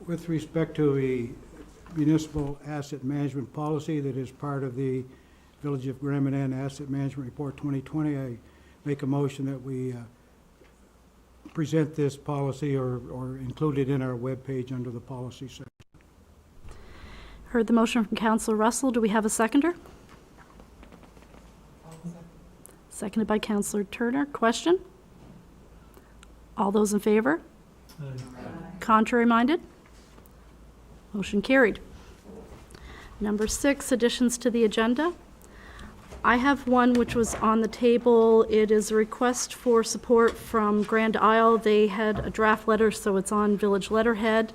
With respect to the municipal asset management policy that is part of the Village of Grand Manan Asset Management Report 2020, I make a motion that we present this policy or include it in our webpage under the policy section. Heard the motion from Councillor Russell. Do we have a seconder? Seconded by Councillor Turner. Question? All those in favor? Aye. Contrary minded? Motion carried. Number 6, additions to the agenda. I have one which was on the table. It is a request for support from Grand Isle. They had a draft letter, so it's on village letterhead.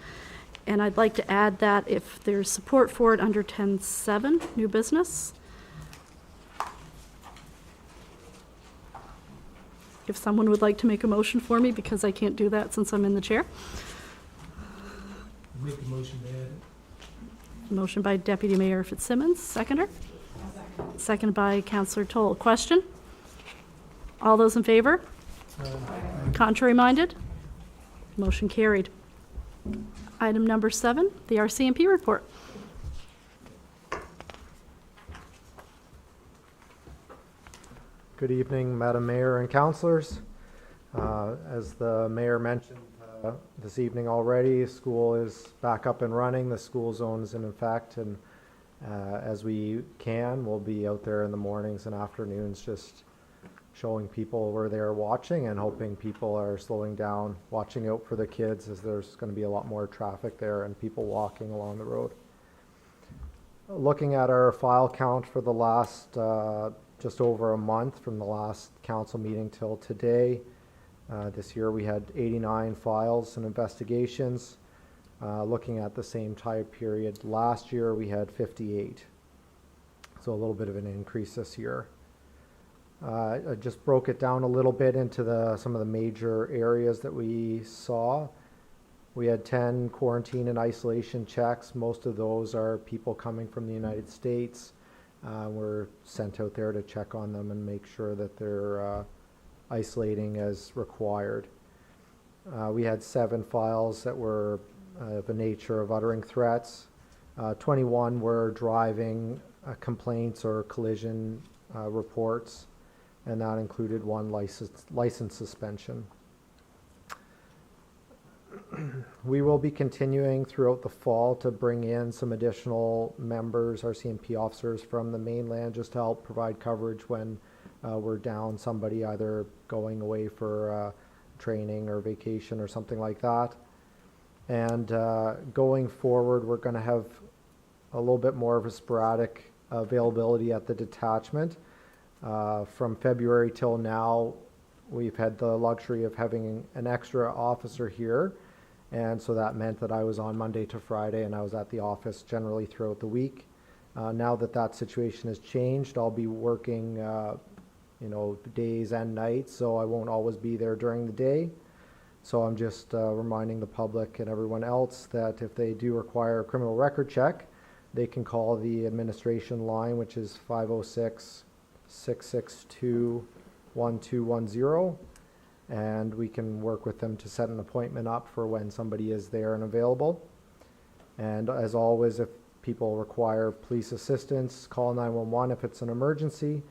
And I'd like to add that if there's support for it under 10.7, new business. If someone would like to make a motion for me, because I can't do that since I'm in the chair. Make a motion to add it. Motion by Deputy Mayor Fitzsimmons. Seconder? Seconded by Councillor Toll. Question? All those in favor? Contrary minded? Motion carried. Item number 7, the RCMP report. Good evening, Madam Mayor and councillors. As the mayor mentioned this evening already, school is back up and running. The school zone is in effect, and as we can, we'll be out there in the mornings and afternoons just showing people we're there watching and hoping people are slowing down, watching out for the kids, as there's going to be a lot more traffic there and people walking along the road. Looking at our file count for the last just over a month from the last council meeting till today, this year we had 89 files and investigations. Looking at the same time period last year, we had 58. So a little bit of an increase this year. I just broke it down a little bit into some of the major areas that we saw. We had 10 quarantine and isolation checks. Most of those are people coming from the United States. We're sent out there to check on them and make sure that they're isolating as required. We had 7 files that were of a nature of uttering threats. 21 were driving complaints or collision reports, and that included 1 license suspension. We will be continuing throughout the fall to bring in some additional members, RCMP officers from the mainland, just to help provide coverage when we're down somebody either going away for training or vacation or something like that. And going forward, we're going to have a little bit more of a sporadic availability at the detachment. From February till now, we've had the luxury of having an extra officer here, and so that meant that I was on Monday to Friday and I was at the office generally throughout the week. Now that that situation has changed, I'll be working days and nights, so I won't always be there during the day. So I'm just reminding the public and everyone else that if they do require a criminal record check, they can call the administration line, which is 506-662-1210, and we can work with them to set an appointment up for when somebody is there and available. And as always, if people require police assistance, call 911 if it's an emergency.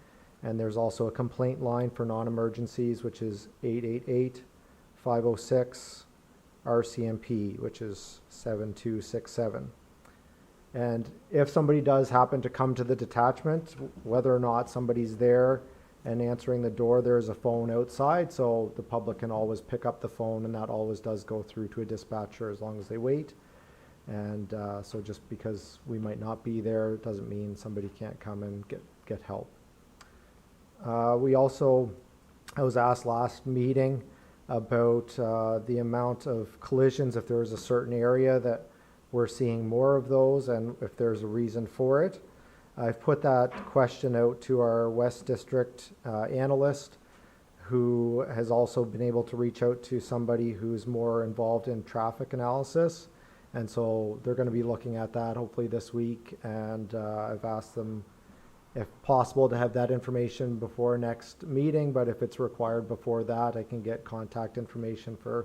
And there's also a complaint line for non-emergencies, which is 888-506-RCMP, which is 7267. And if somebody does happen to come to the detachment, whether or not somebody's there and answering the door, there's a phone outside, so the public can always pick up the phone, and that always does go through to a dispatcher as long as they wait. And so just because we might not be there doesn't mean somebody can't come and get help. I was asked last meeting about the amount of collisions, if there was a certain area that we're seeing more of those and if there's a reason for it. I've put that question out to our West District analyst, who has also been able to reach out to somebody who's more involved in traffic analysis. And so they're going to be looking at that hopefully this week. And I've asked them, if possible, to have that information before next meeting. But if it's required before that, I can get contact information for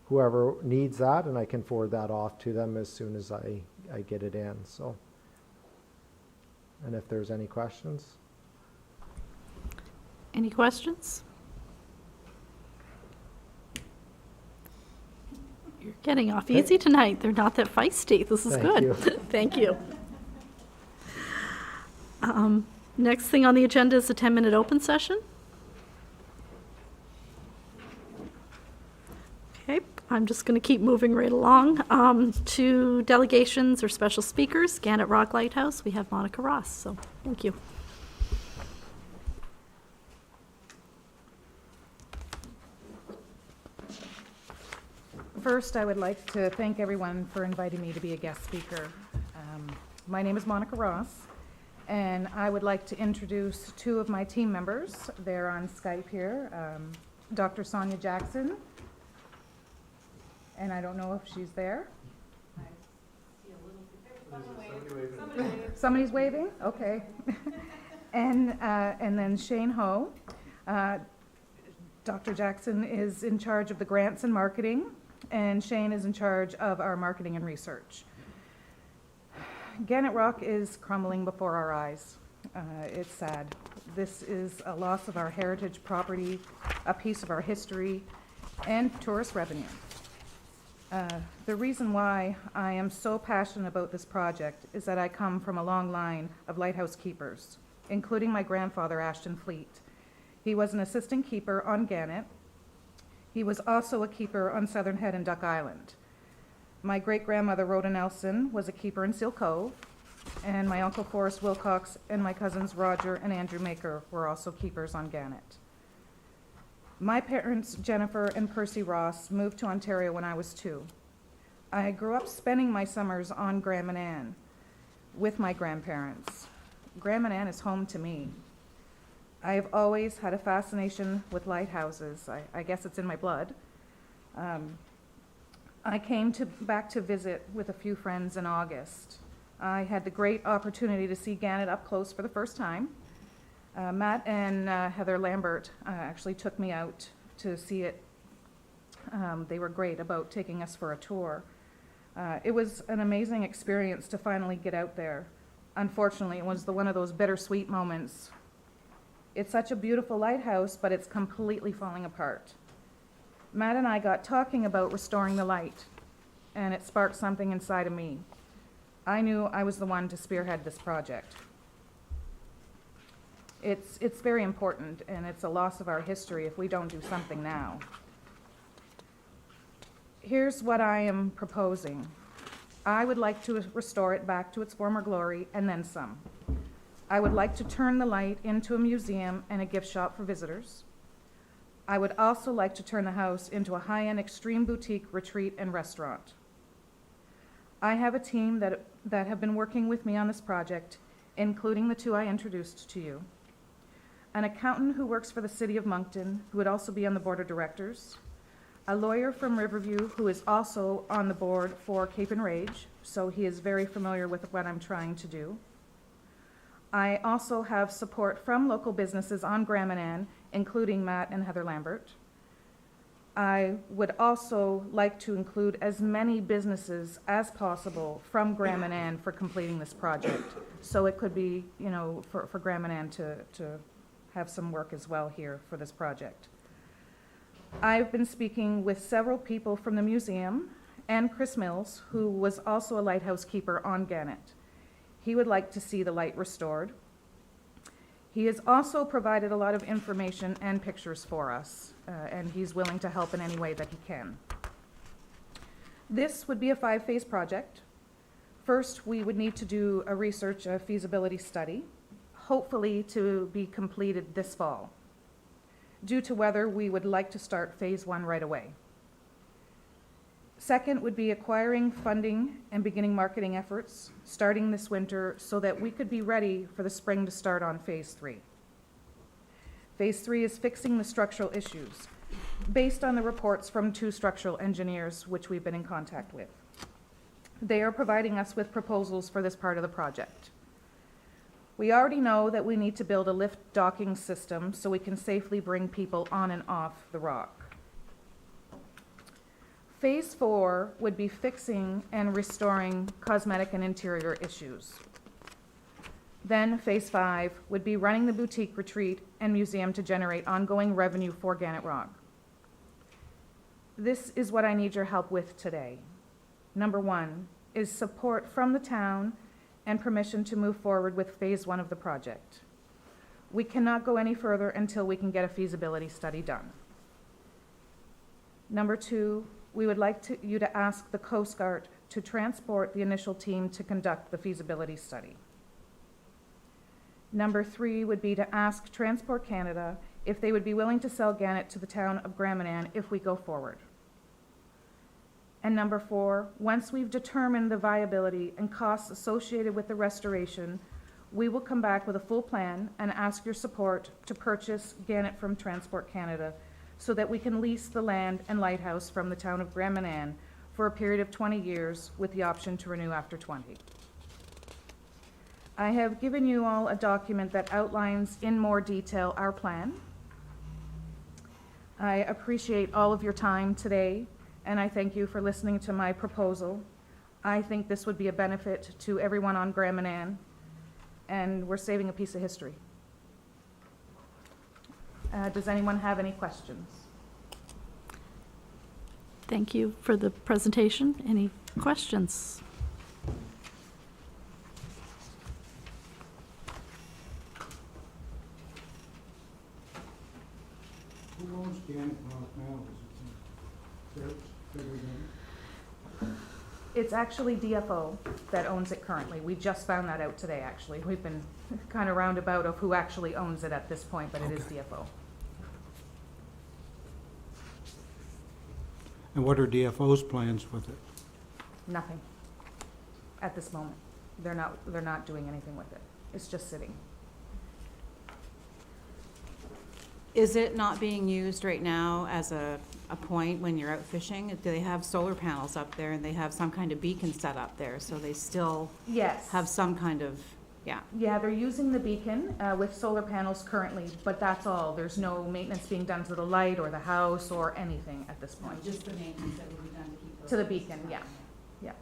whoever needs that, and I can forward that off to them as soon as I get it in. So, and if there's any questions. Any questions? You're getting off easy tonight. They're not that feisty. This is Thank good. you. Thank you. Next thing on the agenda is a 10-minute open session. Okay, I'm just going to keep moving right along to delegations or special speakers. Gannett Rock Lighthouse, we have Monica Ross, so thank you. First, I would like to thank everyone for inviting me to be a guest speaker. My name is Monica Ross, and I would like to introduce two of my team members. They're on Skype here, Dr. Sonia Jackson, and I don't know if she's there. Somebody's waving? Okay. And then Shane Ho. Dr. Jackson is in charge of the grants and marketing, and Shane is in charge of our marketing and research. Gannett Rock is crumbling before our eyes. It's sad. This is a loss of our heritage property, a piece of our history, and tourist revenue. The reason why I am so passionate about this project is that I come from a long line of lighthouse keepers, including my grandfather, Ashton Fleet. He was an assistant keeper on Gannett. He was also a keeper on Southern Head and Duck Island. My great-grandmother, Rhoda Nelson, was a keeper in Seal Cove, and my uncle Forrest Wilcox and my cousins Roger and Andrew Maker were also keepers on Gannett. My parents, Jennifer and Percy Ross, moved to Ontario when I was 2. I grew up spending my summers on Grand Manan with my grandparents. Grand Manan is home to me. I have always had a fascination with lighthouses. I guess it's in my blood. I came back to visit with a few friends in August. I had the great opportunity to see Gannett up close for the first time. Matt and Heather Lambert actually took me out to see it. They were great about taking us for a tour. It was an amazing experience to finally get out there. Unfortunately, it was one of those bittersweet moments. It's such a beautiful lighthouse, but it's completely falling apart. Matt and I got talking about restoring the light, and it sparked something inside of me. I knew I was the one to spearhead this project. It's very important, and it's a loss of our history if we don't do something now. Here's what I am proposing. I would like to restore it back to its former glory and then some. I would like to turn the light into a museum and a gift shop for visitors. I would also like to turn the house into a high-end extreme boutique retreat and restaurant. I have a team that have been working with me on this project, including the two I introduced to you. An accountant who works for the City of Moncton, who would also be on the board of directors. A lawyer from Riverview who is also on the board for Cape and Rage, so he is very familiar with what I'm trying to do. I also have support from local businesses on Grand Manan, including Matt and Heather Lambert. I would also like to include as many businesses as possible from Grand Manan for completing this project. So it could be, for Grand Manan to have some work as well here for this project. I've been speaking with several people from the museum and Chris Mills, who was also a lighthouse keeper on Gannett. He would like to see the light restored. He has also provided a lot of information and pictures for us, and he's willing to help in any way that he can. This would be a 5-phase project. First, we would need to do a feasibility study, hopefully to be completed this fall. Due to weather, we would like to start phase 1 right away. Second would be acquiring funding and beginning marketing efforts, starting this winter so that we could be ready for the spring to start on phase 3. Phase 3 is fixing the structural issues, based on the reports from 2 structural engineers, which we've been in contact with. They are providing us with proposals for this part of the project. We already know that we need to build a lift docking system so we can safely bring people on and off the rock. Phase 4 would be fixing and restoring cosmetic and interior issues. Then Phase 5 would be running the boutique retreat and museum to generate ongoing revenue for Gannett Rock. This is what I need your help with today. Number 1 is support from the town and permission to move forward with Phase 1 of the project. We cannot go any further until we can get a feasibility study done. Number 2, we would like you to ask the Coast Guard to transport the initial team to conduct the feasibility study. Number 3 would be to ask Transport Canada if they would be willing to sell Gannett to the town of Gramanan if we go forward. And number 4, once we've determined the viability and costs associated with the restoration, we will come back with a full plan and ask your support to purchase Gannett from Transport Canada so that we can lease the land and lighthouse from the town of Gramanan for a period of 20 years with the option to renew after 20. I have given you all a document that outlines in more detail our plan. I appreciate all of your time today, and I thank you for listening to my proposal. I think this would be a benefit to everyone on Gramanan, and we're saving a piece of history. Does anyone have any questions? Thank you for the presentation. Any questions? Who owns Gannett Rock now? Is it federal government? It's actually DFO that owns it currently. We just found that out today, actually. We've been kind of roundabout of who actually owns it at this point, but it is Okay. DFO. And what are DFO's plans with it? Nothing at this moment. They're not doing anything with it. It's just sitting. Is it not being used right now as a point when you're out fishing? Do they have solar panels up there and they have some kind of beacon set up there, so they still Yes. have some kind of, yeah? Yeah, they're using the beacon with solar panels currently, but that's all. There's no maintenance being done to the light or the house or anything at this point. Just the maintenance that would be done to keep those. To the beacon, yeah, yeah.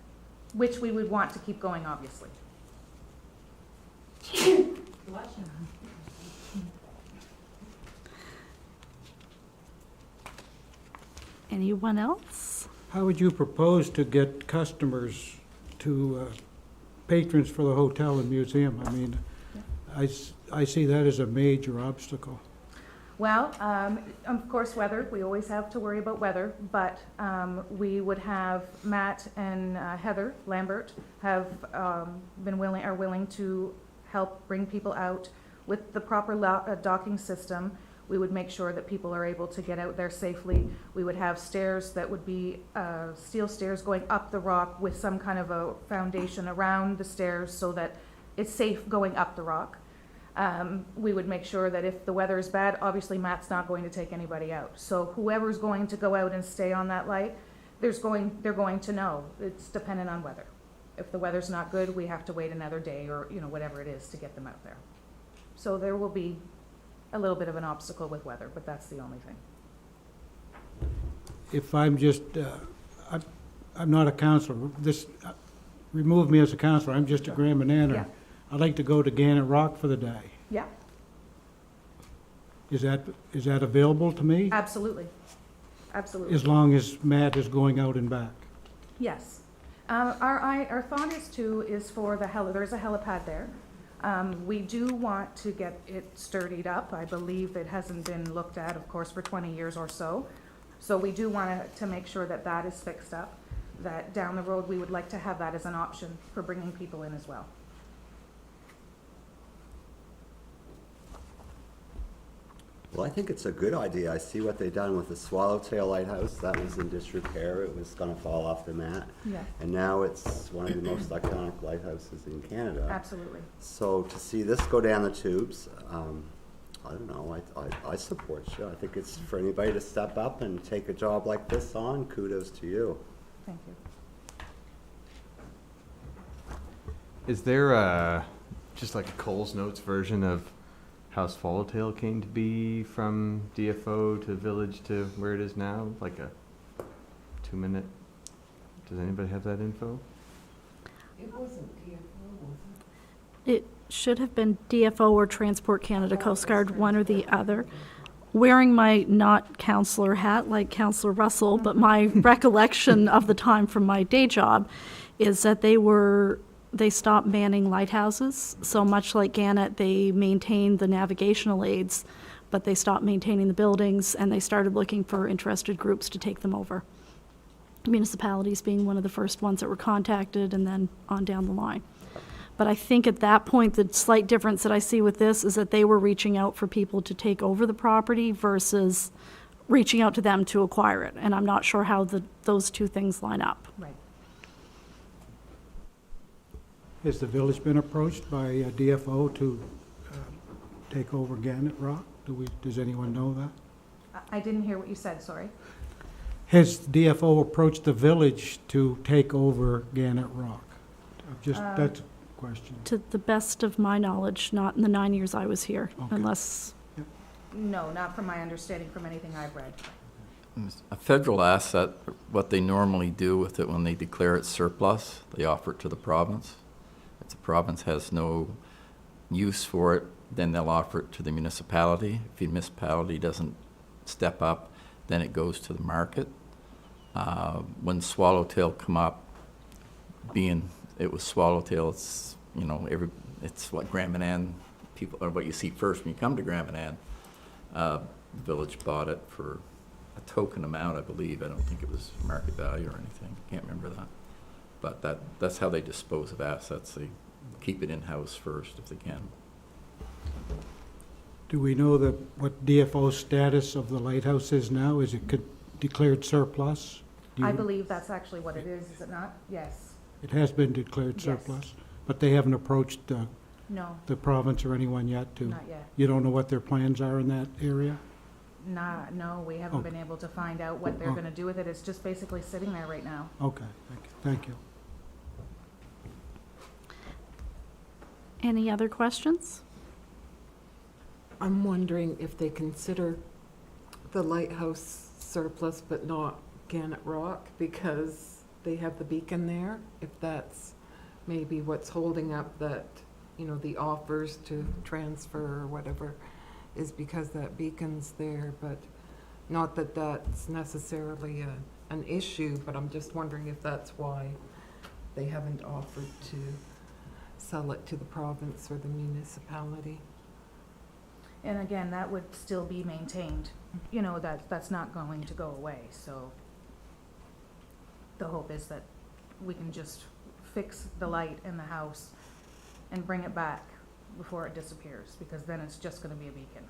Which we would want to keep going, obviously. Anyone else? How would you propose to get customers to, patrons for the hotel and museum? I mean, I see that as a major obstacle. Well, of course, weather, we always have to worry about weather, but we would have Matt and Heather Lambert are willing to help bring people out with the proper docking system. We would make sure that people are able to get out there safely. We would have stairs that would be steel stairs going up the rock with some kind of a foundation around the stairs so that it's safe going up the rock. We would make sure that if the weather is bad, obviously Matt's not going to take anybody out. So whoever's going to go out and stay on that light, they're going to know. It's dependent on weather. If the weather's not good, we have to wait another day or, whatever it is to get them out there. So there will be a little bit of an obstacle with weather, but that's the only thing. If I'm just, I'm not a counselor, remove me as a counselor, I'm just a Gramanan. Yeah. I'd like to go to Gannett Rock for the day. Yeah, Is that available to me? absolutely. Absolutely. As long as Matt is going out and back? Yes. Our thought is for there's a helipad there. We do want to get it sturdied up. I believe it hasn't been looked at, of course, for 20 years or so. So we do want to make sure that that is fixed up, that down the road, we would like to have that as an option for bringing people in as well. Well, I think it's a good idea. I see what they've done with the Swallowtail Lighthouse. That was in disrepair. It was going to fall off the mat. Yeah, And now it's one of the most iconic lighthouses in Canada. absolutely. So to see this go down the tubes, I don't know, I support you. I think it's for anybody to step up and take a job like this on. Kudos to you. Thank you. Is there just like a Coles Notes version of how Swallowtail came to be from DFO to Village to where it is now? Like a 2-minute? Does anybody have that info? It should have been DFO or Transport Canada Coast Guard, one or the other. Wearing my not counselor hat like Counselor Russell, but my recollection of the time from my day job is that they stopped manning lighthouses. So much like Gannett, they maintained the navigational aids, but they stopped maintaining the buildings, and they started looking for interested groups to take them over. Municipalities being one of the first ones that were contacted, and then on down the line. But I think at that point, the slight difference that I see with this is that they were reaching out for people to take over the property versus reaching out to them to acquire it. And I'm not sure how those two things line up. Right. Has the village been approached by DFO to take over Gannett Rock? Does anyone know that? I didn't hear what you said, sorry. Has DFO approached the village to take over Gannett Rock? That's a question. To the best of my knowledge, not in the 9 years I was here, Okay. unless, No, not from my understanding, from anything I've read. A federal asset, what they normally do with it when they declare it surplus, they offer it to the province. If the province has no use for it, then they'll offer it to the municipality. If the municipality doesn't step up, then it goes to the market. When Swallowtail come up, being it was Swallowtail, it's, it's what Grand Manan people, or what you see first when you come to Grand Manan. The village bought it for a token amount, I believe. I don't think it was market value or anything. Can't remember that. But that's how they dispose of assets. They keep it in-house first if they can. Do we know what DFO's status of the lighthouse is now? Is it declared surplus? I believe that's actually what it is it not? Yes. It has been declared Yes. surplus, but they haven't approached No, the province or anyone yet to? not yet. You don't know what their plans are in that area? No, we haven't Okay. been able to find out what they're Oh. gonna do with it. It's just basically sitting there right now. Okay, thank you. any other questions? I'm wondering if they consider the lighthouse surplus but not Gannett Rock because they have the beacon there, if that's maybe what's holding up that, the offers to transfer or whatever is because that beacon's there, but not that that's necessarily an issue, but I'm just wondering if that's why they haven't offered to sell it to the province or the municipality. And again, that would still be maintained. That's not going to go away, so the hope is that we can just fix the light in the house and bring it back before it disappears, because then it's just gonna be a beacon.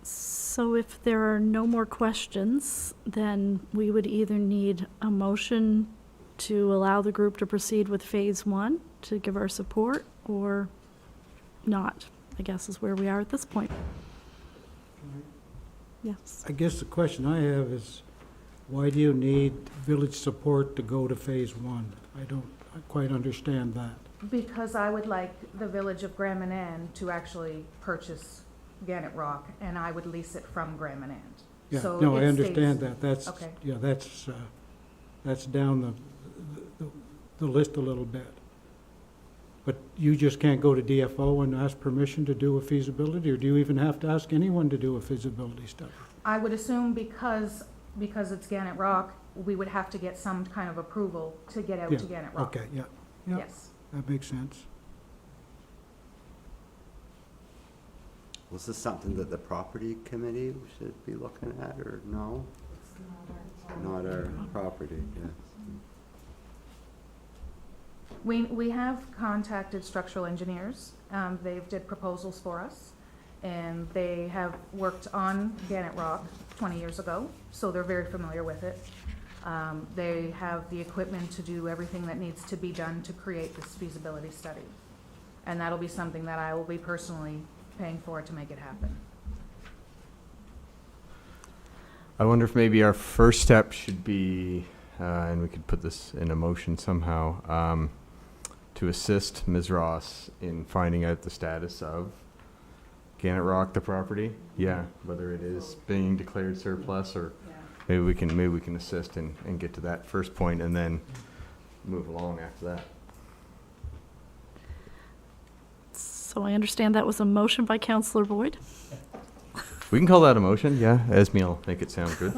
So if there are no more questions, then we would either need a motion to allow the group to proceed with Phase 1 to give our support, or not, I guess is where we are at this point. Yes. I guess the question I have is, why do you need village support to go to Phase 1? I don't quite understand that. Because I would like the village of Grand Manan to actually purchase Gannett Rock, and I would lease it from Grand Manan. Yeah, So no, I it understand stays- that. That's, Okay. yeah, that's down the list a little bit. But you just can't go to DFO and ask permission to do a feasibility, or do you even have to ask anyone to do a feasibility study? I would assume because it's Gannett Rock, we would have to get some kind of approval to get out Yeah, to Gannett Rock. Okay, yeah, yeah, Yes. that makes sense. Was this something that the property committee should be looking at, or no? Not our property, yeah. We have contacted structural engineers. They've did proposals for us, and they have worked on Gannett Rock 20 years ago, so they're very familiar with it. They have the equipment to do everything that needs to be done to create this feasibility study. And that'll be something that I will be personally paying for to make it happen. I wonder if maybe our first step should be, and we could put this in a motion somehow, to assist Ms. Ross in finding out the status of Gannett Rock, the property, yeah, whether it is being declared surplus or maybe we can assist and get to that first point and then move along after that. So I understand that was a motion by Counselor Boyd. We can call that a motion, yeah. Esme will make it sound good.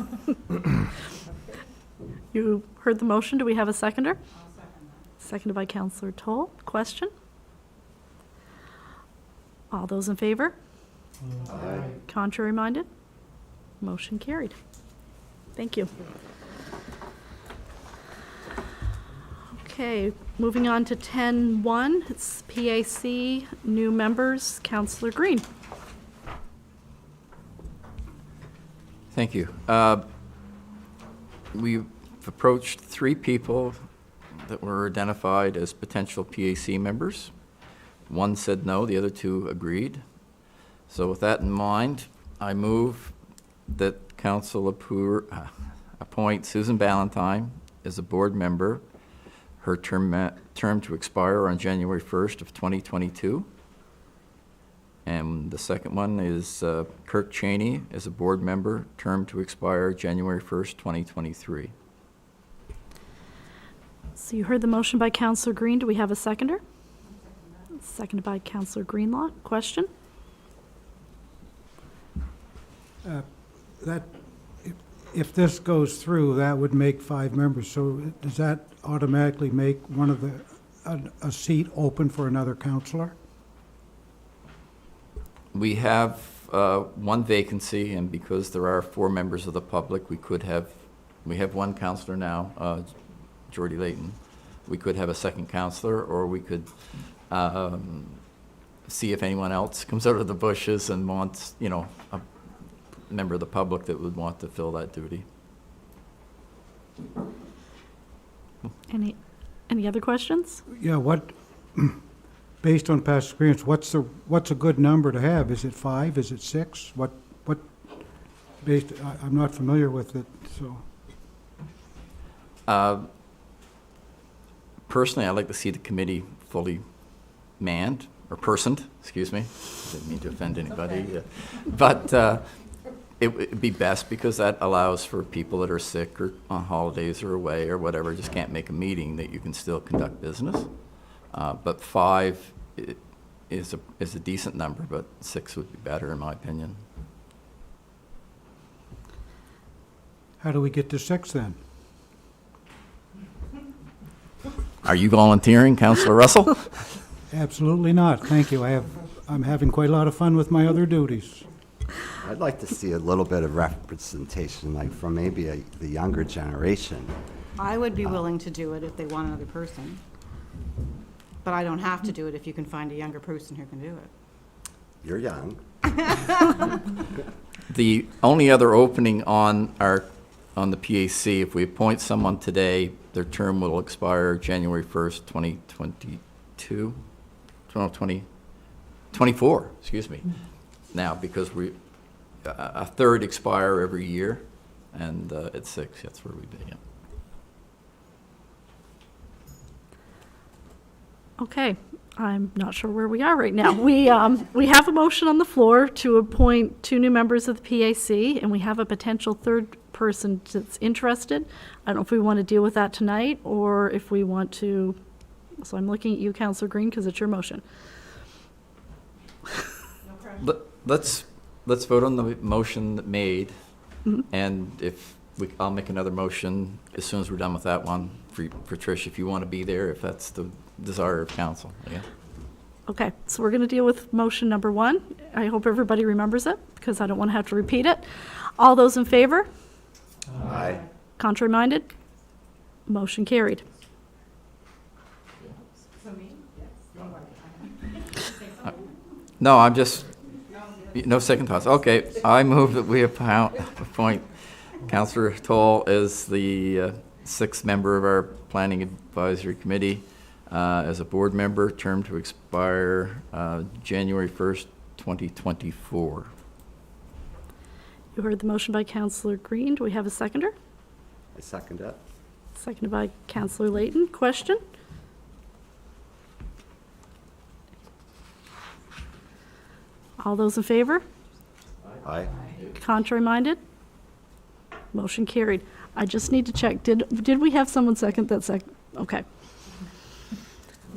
You heard the motion. Do we have a seconder? I'll second that. Seconded by Counselor Toll. Question? All those in favor? Aye. Contrary minded? Motion carried. Thank you. Okay, moving on to 10-1, it's PAC, new members, Counselor Green. Thank you. We've approached 3 people that were identified as potential PAC members. One said no, the other 2 agreed. So with that in mind, I move that Council appoint Susan Ballantyne as a board member, her term to expire on January 1st of 2022. And the second one is Kirk Cheney as a board member, term to expire January 1st, 2023. So you heard the motion by Counselor Green. Do we have a seconder? Seconded by Counselor Greenlaw. Question? That, if this goes through, that would make 5 members. So does that automatically make one of a seat open for another counselor? We have 1 vacancy, and because there are 4 members of the public, we have 1 counselor now, Jordy Layton. We could have a second counselor, or we could see if anyone else comes out of the bushes and wants, a member of the public that would want to fill that duty. Any other questions? Yeah, based on past experience, what's a good number to have? Is it 5? Is it 6? I'm not familiar with it, so. Personally, I'd like to see the committee fully manned, or personed, excuse me. Didn't mean to offend anybody. Okay. But it would be best because that allows for people that are sick or on holidays or away or whatever, just can't make a meeting, that you can still conduct business. But 5 is a decent number, but 6 would be better in my opinion. How do we get to 6 then? Are you volunteering, Councillor Russell? Absolutely not. Thank you. I'm having quite a lot of fun with my other duties. I'd like to see a little bit of representation, like from maybe the younger generation. I would be willing to do it if they want another person. But I don't have to do it if you can find a younger person who can do it. You're young. The only other opening on the PAC, if we appoint someone today, their term will expire January 1st, 2022, 2024, excuse me. Now, because a third expire every year, and at 6, that's where we begin. Okay, I'm not sure where we are right now. We have a motion on the floor to appoint 2 new members of the PAC, and we have a potential third person that's interested. I don't know if we want to deal with that tonight, or if we want to, so I'm looking at you, Councillor Green, because it's your motion. Let's vote on the motion made, and I'll make another motion as soon as we're done with that one for Trish, if you want to be there, if that's the desire of council. Yeah. Okay, so we're going to deal with motion number 1. I hope everybody remembers it, because I don't want to have to repeat it. All those in favor? Aye. Contrary minded? Motion carried. No, I'm just, no second thoughts. Okay, I move that we appoint Councillor Toll as the 6th member of our Planning Advisory Committee as a board member, term to expire January 1st, 2024. You heard the motion by Councillor Green. Do we have a seconder? I second it. Seconded by Councillor Layton. Question? All those in favor? Aye. Contrary minded? Motion carried. I just need to check, did we have someone second that okay.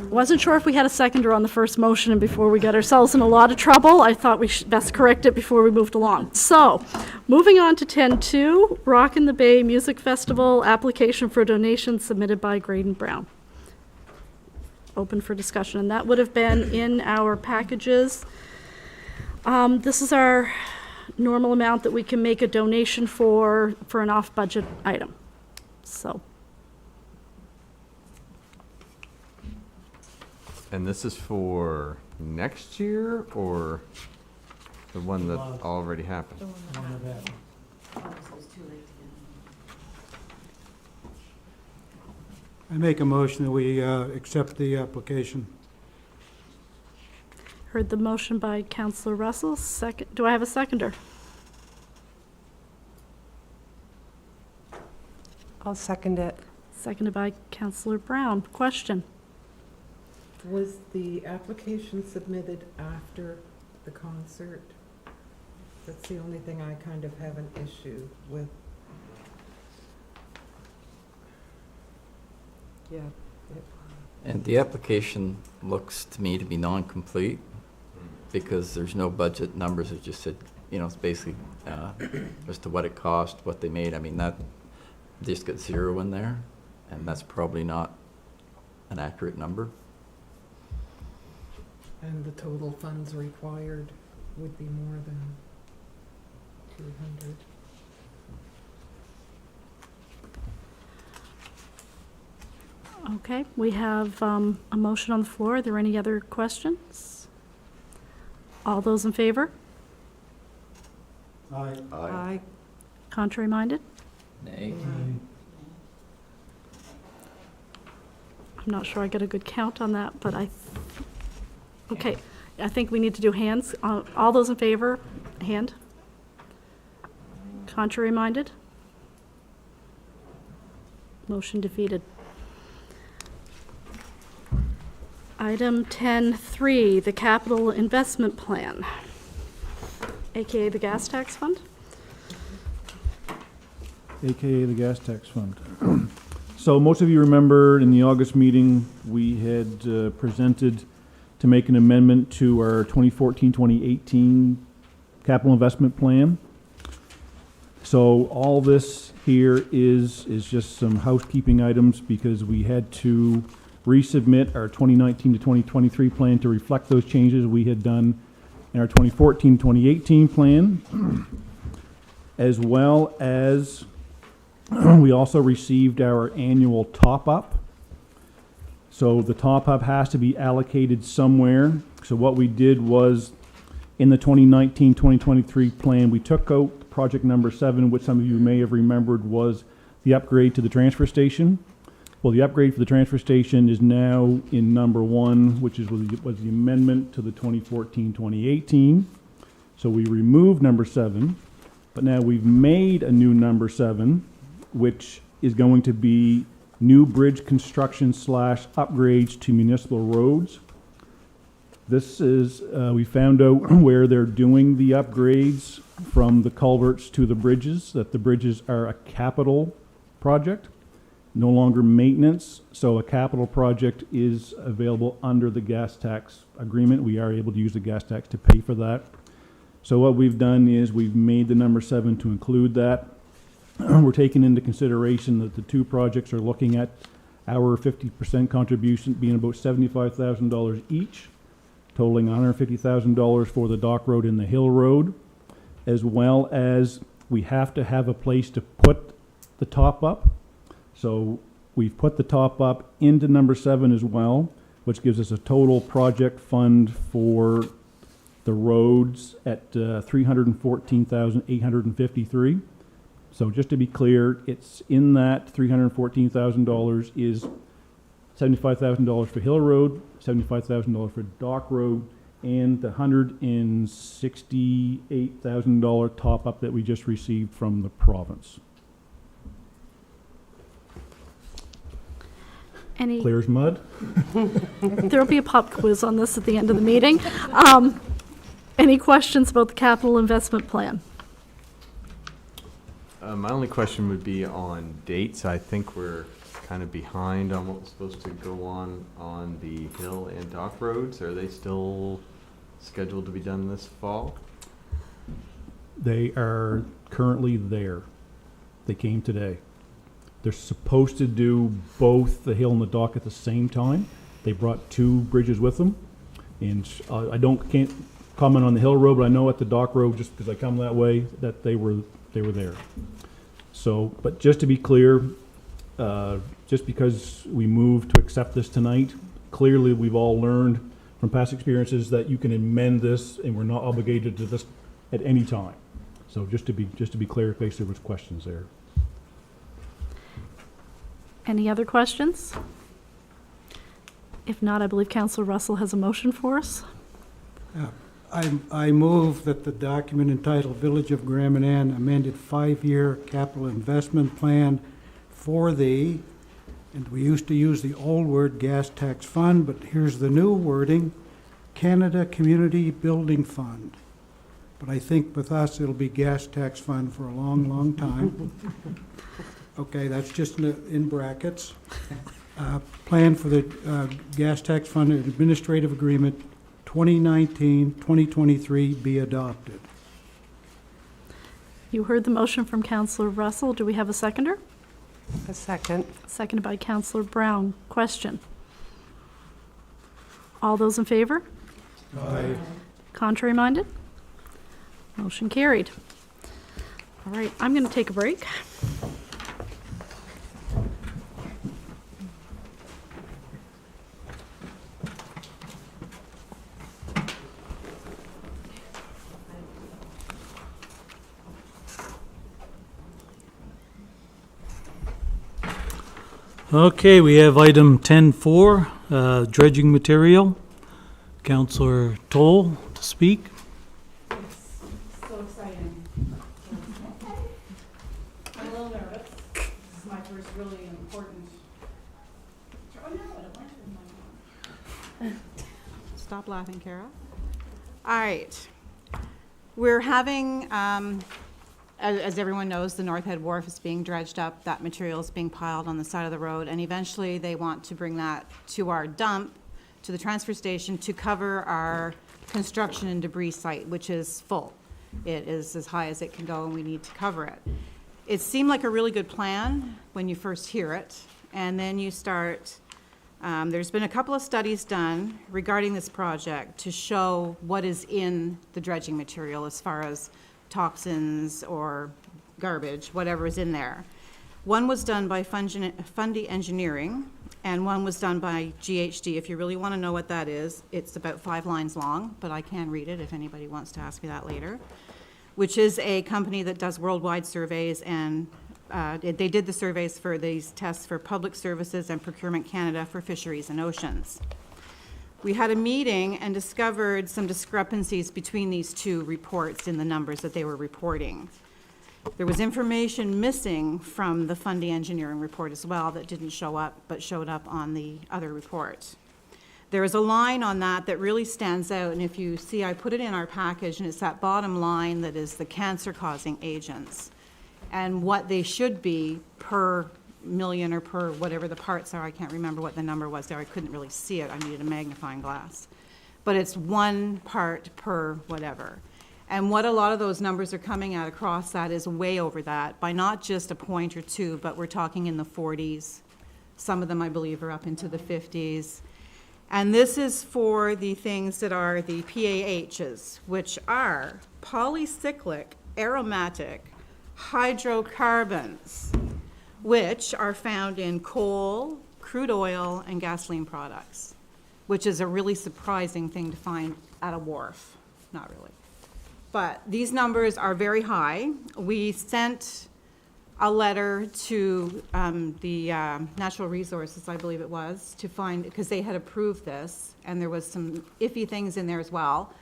Wasn't sure if we had a seconder on the first motion, and before we got ourselves in a lot of trouble, I thought we should best correct it before we moved along. So, moving on to 10.2, Rock in the Bay Music Festival, application for donation submitted by Graydon Brown. Open for discussion, and that would have been in our packages. This is our normal amount that we can make a donation for an off-budget item. So, And this is for next year or the one that already happened? I make a motion that we accept the application. heard the motion by Councillor Russell. Second, do I have a seconder? I'll second it. Seconded by Councillor Brown. Question? Was the application submitted after the concert? That's the only thing I kind of have an issue with. Yeah. And the application looks to me to be non-complete because there's no budget numbers. It just said, you know, it's basically as to what it cost, what they made. I mean, that just got 0 in there, and that's probably not an accurate number. And the total funds required would be more than 200. Okay, we have a motion on the floor. Are there any other questions? All those in favor? Aye. Aye. Contrary minded? Nay. I'm not sure I got a good count on that, but okay, I think we need to do hands. All those in favor, hand. Contrary minded? Motion defeated. Item 10.3, the capital investment plan, AKA the gas tax fund. AKA the gas tax fund. So most of you remember in the August meeting, we had presented to make an amendment to our 2014-2018 capital investment plan. So all this here is just some housekeeping items because we had to resubmit our 2019 to 2023 plan to reflect those changes we had done in our 2014-2018 plan, as well as we also received our annual top-up. So the top-up has to be allocated somewhere. So what we did was, in the 2019-2023 plan, we took out project number 7, which some of you may have remembered was the upgrade to the transfer station. Well, the upgrade for the transfer station is now in number 1, which was the amendment to the 2014-2018. So we removed number 7, but now we've made a new number 7, which is going to be new bridge construction / upgrades to municipal roads. This is, we found out where they're doing the upgrades from the culverts to the bridges, that the bridges are a capital project, no longer maintenance. So a capital project is available under the gas tax agreement. We are able to use the gas tax to pay for that. So what we've done is we've made the number 7 to include that. We're taking into consideration that the two projects are looking at our 50% contribution being about $75,000 each, totaling $150,000 for the Dock Road and the Hill Road, as well as we have to have a place to put the top up. So we've put the top up into number 7 as well, which gives us a total project fund for the roads at $314,853. So just to be clear, it's in that $314,000 is $75,000 for Hill Road, $75,000 for Dock Road, and the $168,000 top up that we just received from the province. Clear as mud. There'll be a pop quiz on this at the end of the meeting. Any questions about the capital investment plan? My only question would be on dates. I think we're kind of behind on what was supposed to go on the hill and dock roads. Are they still scheduled to be done this fall? They are currently there. They came today. They're supposed to do both the hill and the dock at the same time. They brought 2 bridges with them. And can't comment on the hill road, but I know at the dock road, just because I come that way, that they were there. So, but just to be clear, just because we moved to accept this tonight, clearly we've all learned from past experiences that you can amend this and we're not obligated to this at any time. So just to be clear, in case there was questions there. Any other questions? If not, I believe Councillor Russell has a motion for us. I move that the document entitled Village of Grand Manan amended 5-year capital investment plan for the, and we used to use the old word gas tax fund, but here's the new wording, Canada Community Building Fund. But I think with us, it'll be gas tax fund for a long, long time. Okay, that's just in brackets. Plan for the gas tax fund administrative agreement 2019-2023 be adopted. You heard the motion from Councillor Russell. Do we have a seconder? A second. Seconded by Councillor Brown. Question. All those in favor? Aye. Contrary minded? Motion carried. All right, I'm going to take a break. Okay, we have item 10.4, dredging material. Councillor Toll to speak. So exciting. I'm a little nervous. This is my first really important. Oh, no, I don't want to. Stop laughing, Kara. All right. We're having, as everyone knows, the North Head Wharf is being dredged up. That material is being piled on the side of the road, and eventually they want to bring that to our dump, to the transfer station, to cover our construction and debris site, which is full. It is as high as it can go, and we need to cover it. It seemed like a really good plan when you first hear it, and then you start. There's been a couple of studies done regarding this project to show what is in the dredging material as far as toxins or garbage, whatever is in there. One was done by Fundy Engineering, and one was done by GHD. If you really want to know what that is, it's about 5 lines long, but I can read it if anybody wants to ask me that later, which is a company that does worldwide surveys, and they did the surveys for these tests for Public Services and Procurement Canada for Fisheries and Oceans. We had a meeting and discovered some discrepancies between these 2 reports in the numbers that they were reporting. There was information missing from the Fundy Engineering report as well that didn't show up, but showed up on the other report. There is a line on that that really stands out, and if you see, I put it in our package, and it's that bottom line that is the cancer-causing agents, and what they should be per million or per whatever the parts are. I can't remember what the number was there. I couldn't really see it. I needed a magnifying glass. But it's 1 part per whatever. And what a lot of those numbers are coming at across that is way over that by not just a point or 2, but we're talking in the 40s. Some of them, I believe, are up into the 50s. And this is for the things that are the PAHs, which are polycyclic aromatic hydrocarbons, which are found in coal, crude oil, and gasoline products, which is a really surprising thing to find at a wharf. Not really. But these numbers are very high. We sent a letter to the Natural Resources, I believe it was, to find, because they had approved this, and there was some iffy things in there as well.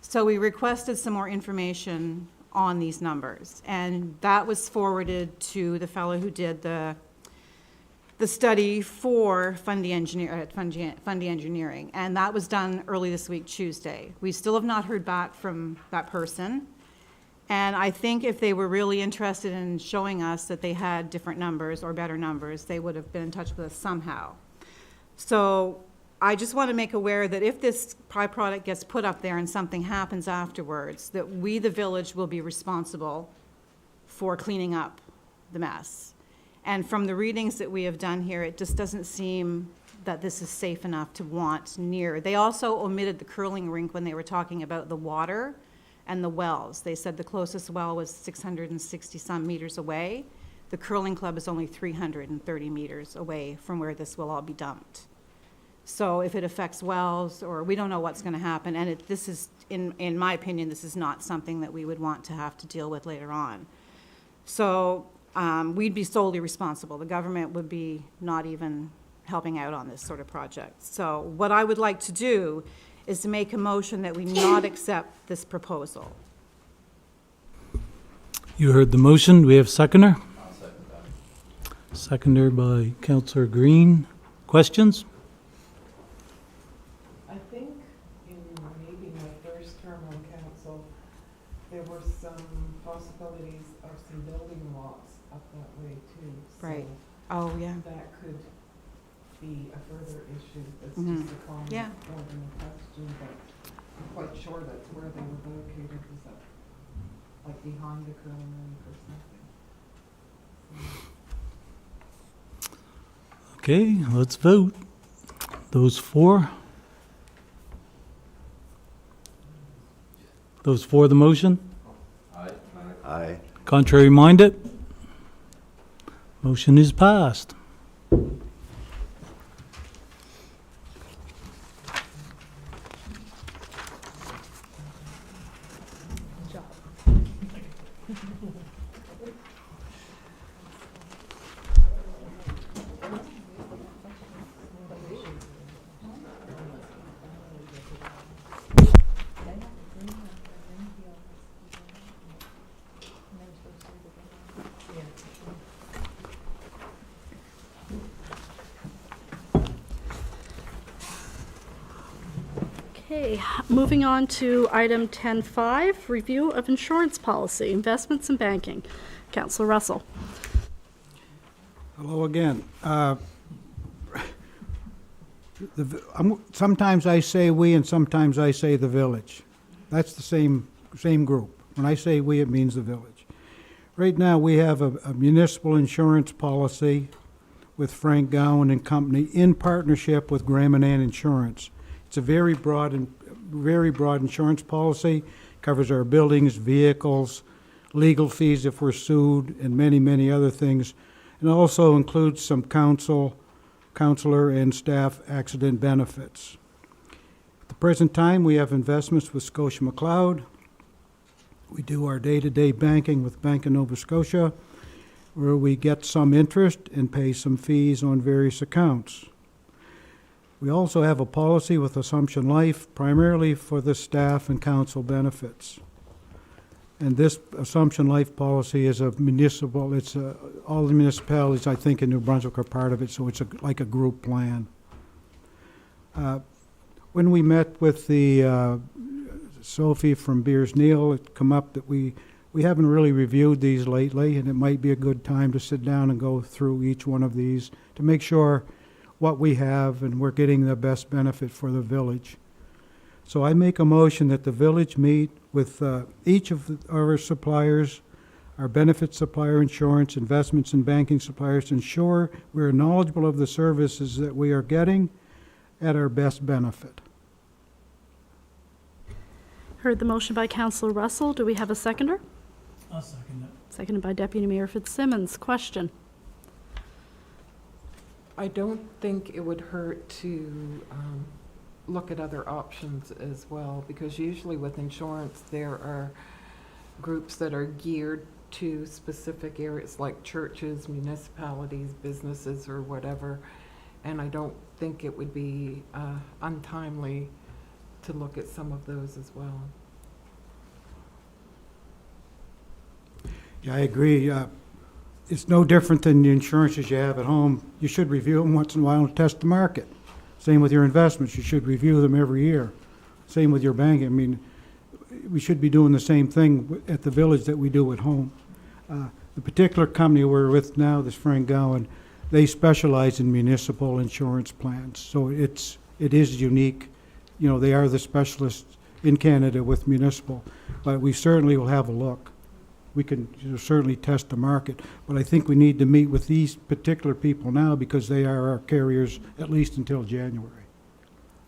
So we requested some more information on these numbers, and that was forwarded to the fellow who did the the study for Fundy Engineering, and that was done early this week, Tuesday. We still have not heard back from that person, and I think if they were really interested in showing us that they had different numbers or better numbers, they would have been in touch with us somehow. So I just want to make aware that if this byproduct gets put up there and something happens afterwards, that we, the village, will be responsible for cleaning up the mess. And from the readings that we have done here, it just doesn't seem that this is safe enough to want near. They also omitted the curling rink when they were talking about the water and the wells. They said the closest well was 660-some meters away. The curling club is only 330 meters away from where this will all be dumped. So if it affects wells, or we don't know what's going to happen, and this is, in my opinion, this is not something that we would want to have to deal with later on. So we'd be solely responsible. The government would be not even helping out on this sort of project. So what I would like to do is to make a motion that we not accept this proposal. You heard the motion. Do we have a seconder? I'll second that. Seconder by Councillor Green. Questions? I think in maybe my first term on council, there were some possibilities of some building lots up that way too. Right. So Oh, yeah. that could be a further issue. That's Mhm. just a comment Yeah. more than a question, but I'm quite sure that's where they were located, was that like behind the curling rink or something. Okay, let's vote. Those for? Those for the motion? Aye. Contrary minded? Motion is passed. Okay, moving on to item 10.5, review of insurance policy, investments and banking. Councillor Russell. Hello again. Sometimes I say we and sometimes I say the village. That's the same group. When I say we, it means the village. Right now, we have a municipal insurance policy with Frank Gowan and Company in partnership with Manan Insurance. It's a very broad insurance policy, covers our buildings, vehicles, legal fees if we're sued, and many, many other things. And also includes some counselor and staff accident benefits. At the present time, we have investments with Scotia McLeod. We do our day-to-day banking with Bank of Nova Scotia, where we get some interest and pay some fees on various accounts. We also have a policy with Assumption Life, primarily for the staff and council benefits. And this Assumption Life policy is a municipal, all the municipalities, I think, in New Brunswick are part of it, so it's like a group plan. When we met with the Sophie from Beers Neal, it come up that we haven't really reviewed these lately, and it might be a good time to sit down and go through each one of these to make sure what we have and we're getting the best benefit for the village. So I make a motion that the village meet with each of our suppliers, our benefit supplier, insurance, investments, and banking suppliers to ensure we're knowledgeable of the services that we are getting at our best benefit. Heard the motion by Councillor Russell. Do we have a seconder? I'll second that. Seconded by Deputy Mayor Fitzsimmons. Question. I don't think it would hurt to look at other options as well, because usually with insurance, there are groups that are geared to specific areas like churches, municipalities, businesses, or whatever. And I don't think it would be untimely to look at some of those as well. Yeah, I agree. it's no different than the insurances you have at home. You should review them once in a while and test the market. Same with your investments. You should review them every year. Same with your banking. I mean, we should be doing the same thing at the village that we do at home. The particular company we're with now, this Frank Gowan, they specialize in municipal insurance plans. So it is unique. You know, they are the specialists in Canada with municipal, but we certainly will have a look. We can certainly test the market, but I think we need to meet with these particular people now because they are our carriers at least until January.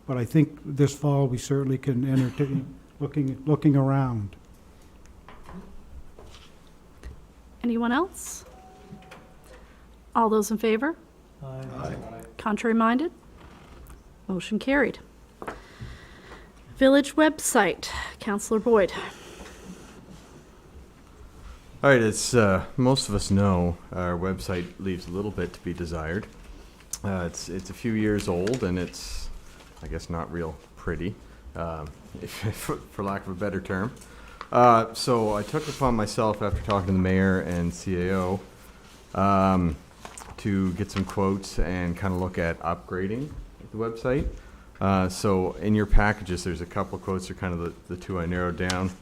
But I think this fall we certainly can entertain looking around. Anyone else? All those in favor? Aye. Contrary minded? Motion carried. Village website, Councillor Boyd. All right, as most of us know, our website leaves a little bit to be desired. It's a few years old, and it's, I guess, not real pretty, for lack of a better term. So I took upon myself, after talking to the mayor and CAO, to get some quotes and kind of look at upgrading the website. So in your packages, there's a couple of quotes, are kind of the two I narrowed down.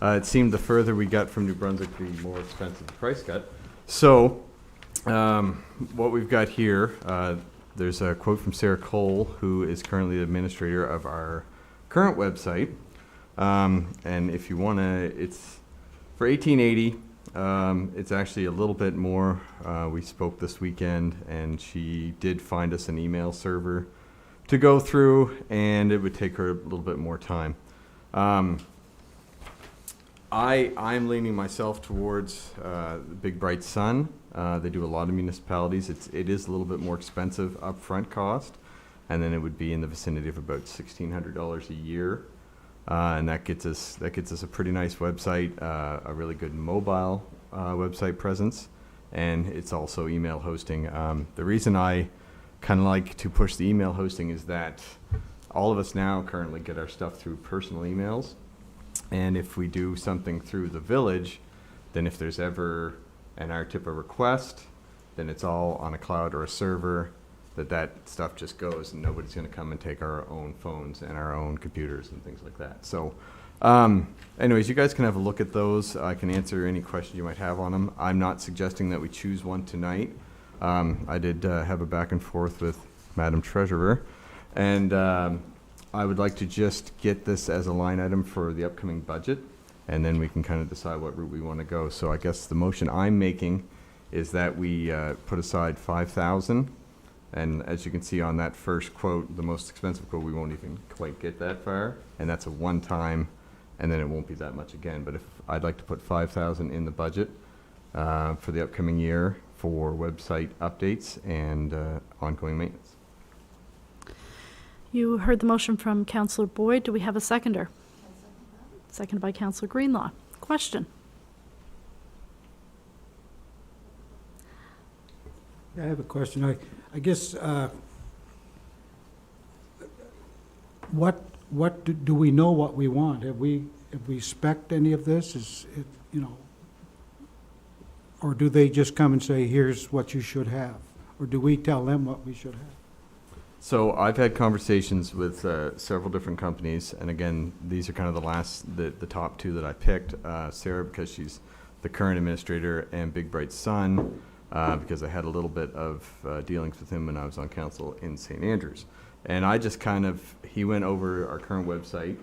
It seemed the further we got from New Brunswick, the more expensive the price got. So what we've got here, there's a quote from Sarah Cole, who is currently the administrator of our current website. And if you want to, it's for $18.80. It's actually a little bit more. We spoke this weekend, and she did find us an email server to go through, and it would take her a little bit more time. I'm leaning myself towards the Big Bright Sun. They do a lot of municipalities. It is a little bit more expensive upfront cost, and then it would be in the vicinity of about $1,600 a year, and that gets us a pretty nice website, a really good mobile website presence, and it's also email hosting. The reason I kind of like to push the email hosting is that all of us now currently get our stuff through personal emails. And if we do something through the village, then if there's ever an RTIP request, then it's all on a cloud or a server, that stuff just goes and nobody's going to come and take our own phones and our own computers and things like that. So anyways, you guys can have a look at those. I can answer any questions you might have on them. I'm not suggesting that we choose one tonight. I did have a back and forth with Madam Treasurer, and I would like to just get this as a line item for the upcoming budget, and then we can kind of decide what route we want to go. So I guess the motion I'm making is that we put aside $5,000, and as you can see on that first quote, the most expensive quote, we won't even quite get that far, and that's a one-time, and then it won't be that much again. But if I'd like to put $5,000 in the budget for the upcoming year for website updates and ongoing maintenance. You heard the motion from Councillor Boyd. Do we have a seconder? Seconded by Councillor Greenlaw. Question? I have a question. I guess, do we know what we want? Have we spec'd any of this? Is it, you know, or do they just come and say, here's what you should have? Or do we tell them what we should have? So I've had conversations with several different companies, and again, these are kind of the top two that I picked. Sarah, because she's the current administrator, and Big Bright Sun, because I had a little bit of dealings with him when I was on council in St. Andrews. And I just he went over our current website,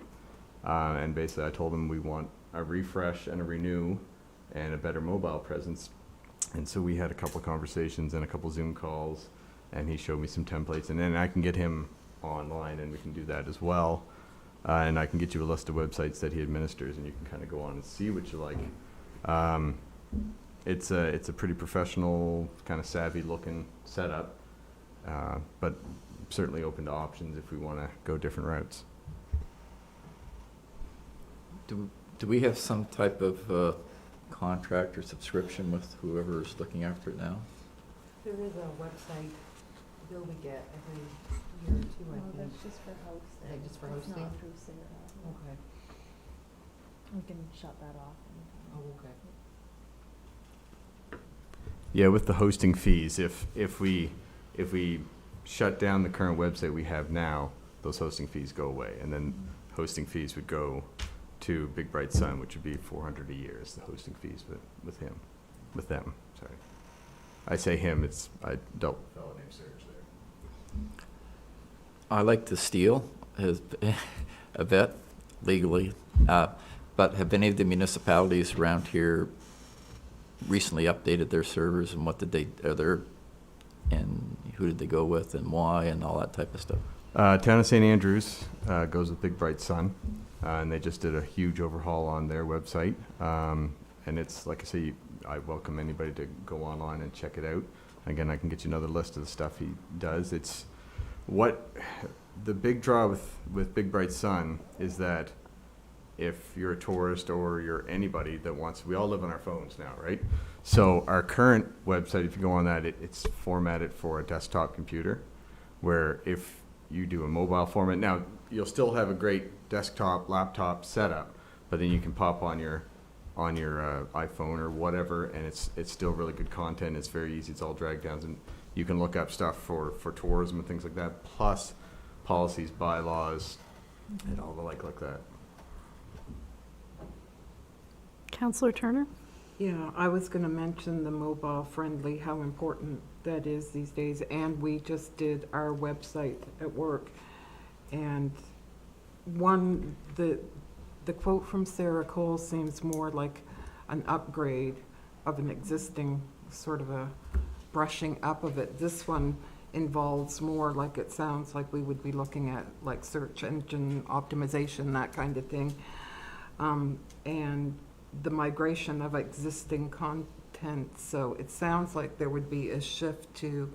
and basically I told him we want a refresh and a renew and a better mobile presence. And so we had a couple of conversations and a couple Zoom calls, and he showed me some templates, and then I can get him online, and we can do that as well. And I can get you a list of websites that he administers, and you can kind of go on and see what you like. It's a pretty professional, kind of savvy-looking setup, but certainly open to options if we want to go different routes. Do we have some type of contract or subscription with whoever is looking after it now? There is a website bill we get every year or two, I think. That's just for hosting. Is that just for It's hosting? not through Sarah. Okay. We can shut that off. Oh, okay. Yeah, with the hosting fees, if we shut down the current website we have now, those hosting fees go away, and then hosting fees would go to Big Bright Sun, which would be $400 a year is the hosting fees with them. Sorry, I say him. I dealt with a fellow named Serge there. I like to steal a bit legally, but have any of the municipalities around here recently updated their servers, and what did they, and who did they go with and why and all that type of stuff? Town of St. Andrews goes with Big Bright Sun, and they just did a huge overhaul on their website. And it's, like I say, I welcome anybody to go online and check it out. Again, I can get you another list of the stuff he does. It's what the big draw with Big Bright Sun is that if you're a tourist or you're anybody that wants, we all live on our phones now, right? So our current website, if you go on that, it's formatted for a desktop computer, where if you do a mobile format, now you'll still have a great desktop, laptop setup, but then you can pop on your iPhone or whatever, and it's still really good content. It's very easy. It's all drag downs, and you can look up stuff for tourism and things like that, plus policies, bylaws, and all the like that. Counselor Turner? Yeah, I was going to mention the mobile friendly, how important that is these days. And we just did our website at work. And the quote from Sarah Cole seems more like an upgrade of an existing sort of a brushing up of it. This one involves more, like it sounds like we would be looking at like search engine optimization, that kind of thing. And the migration of existing content. So it sounds like there would be a shift to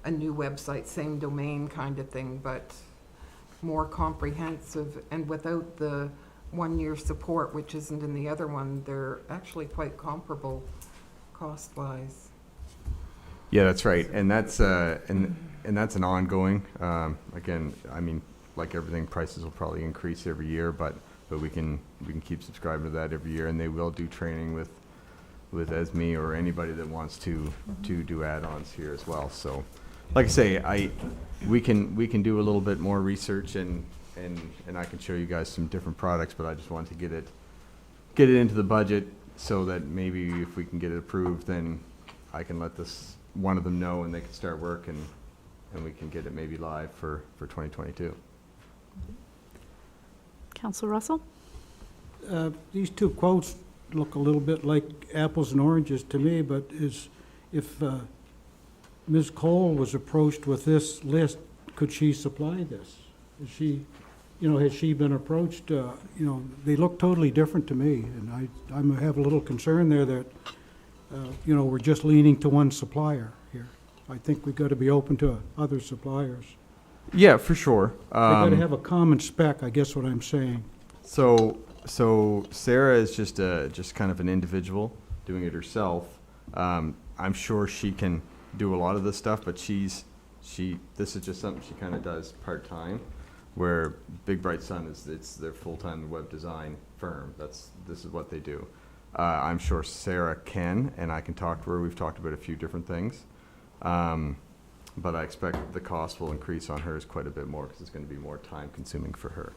a new website, same domain kind of thing, but more comprehensive. And without the 1-year support, which isn't in the other one, they're actually quite comparable cost-wise. Yeah, that's right, and that's and that's an ongoing. Again, I mean, like everything, prices will probably increase every year, but we can keep subscribing to that every year, and they will do training with Esme or anybody that wants to do add-ons here as well. So, like I say, we can do a little bit more research and I can show you guys some different products, but I just want to get it into the budget so that maybe if we can get it approved, then I can let one of them know and they can start work and we can get it maybe live for 2022. Counselor Russell? These two quotes look a little bit like apples and oranges to me, but if Ms. Cole was approached with this list, could she supply this? Has she been approached? They look totally different to me, and I have a little concern there that, we're just leaning to one supplier here. I think we've got to be open to other suppliers. Yeah, for sure. They got to have a common spec, I guess what I'm saying. So Sarah is just kind of an individual doing it herself. I'm sure she can do a lot of this stuff, but this is just something she kind of does part-time, where Big Bright Sun it's their full-time web design firm. This is what they do. I'm sure Sarah can, and I can talk to her. We've talked about a few different things. But I expect the cost will increase on hers quite a bit more because it's going to be more time consuming for her.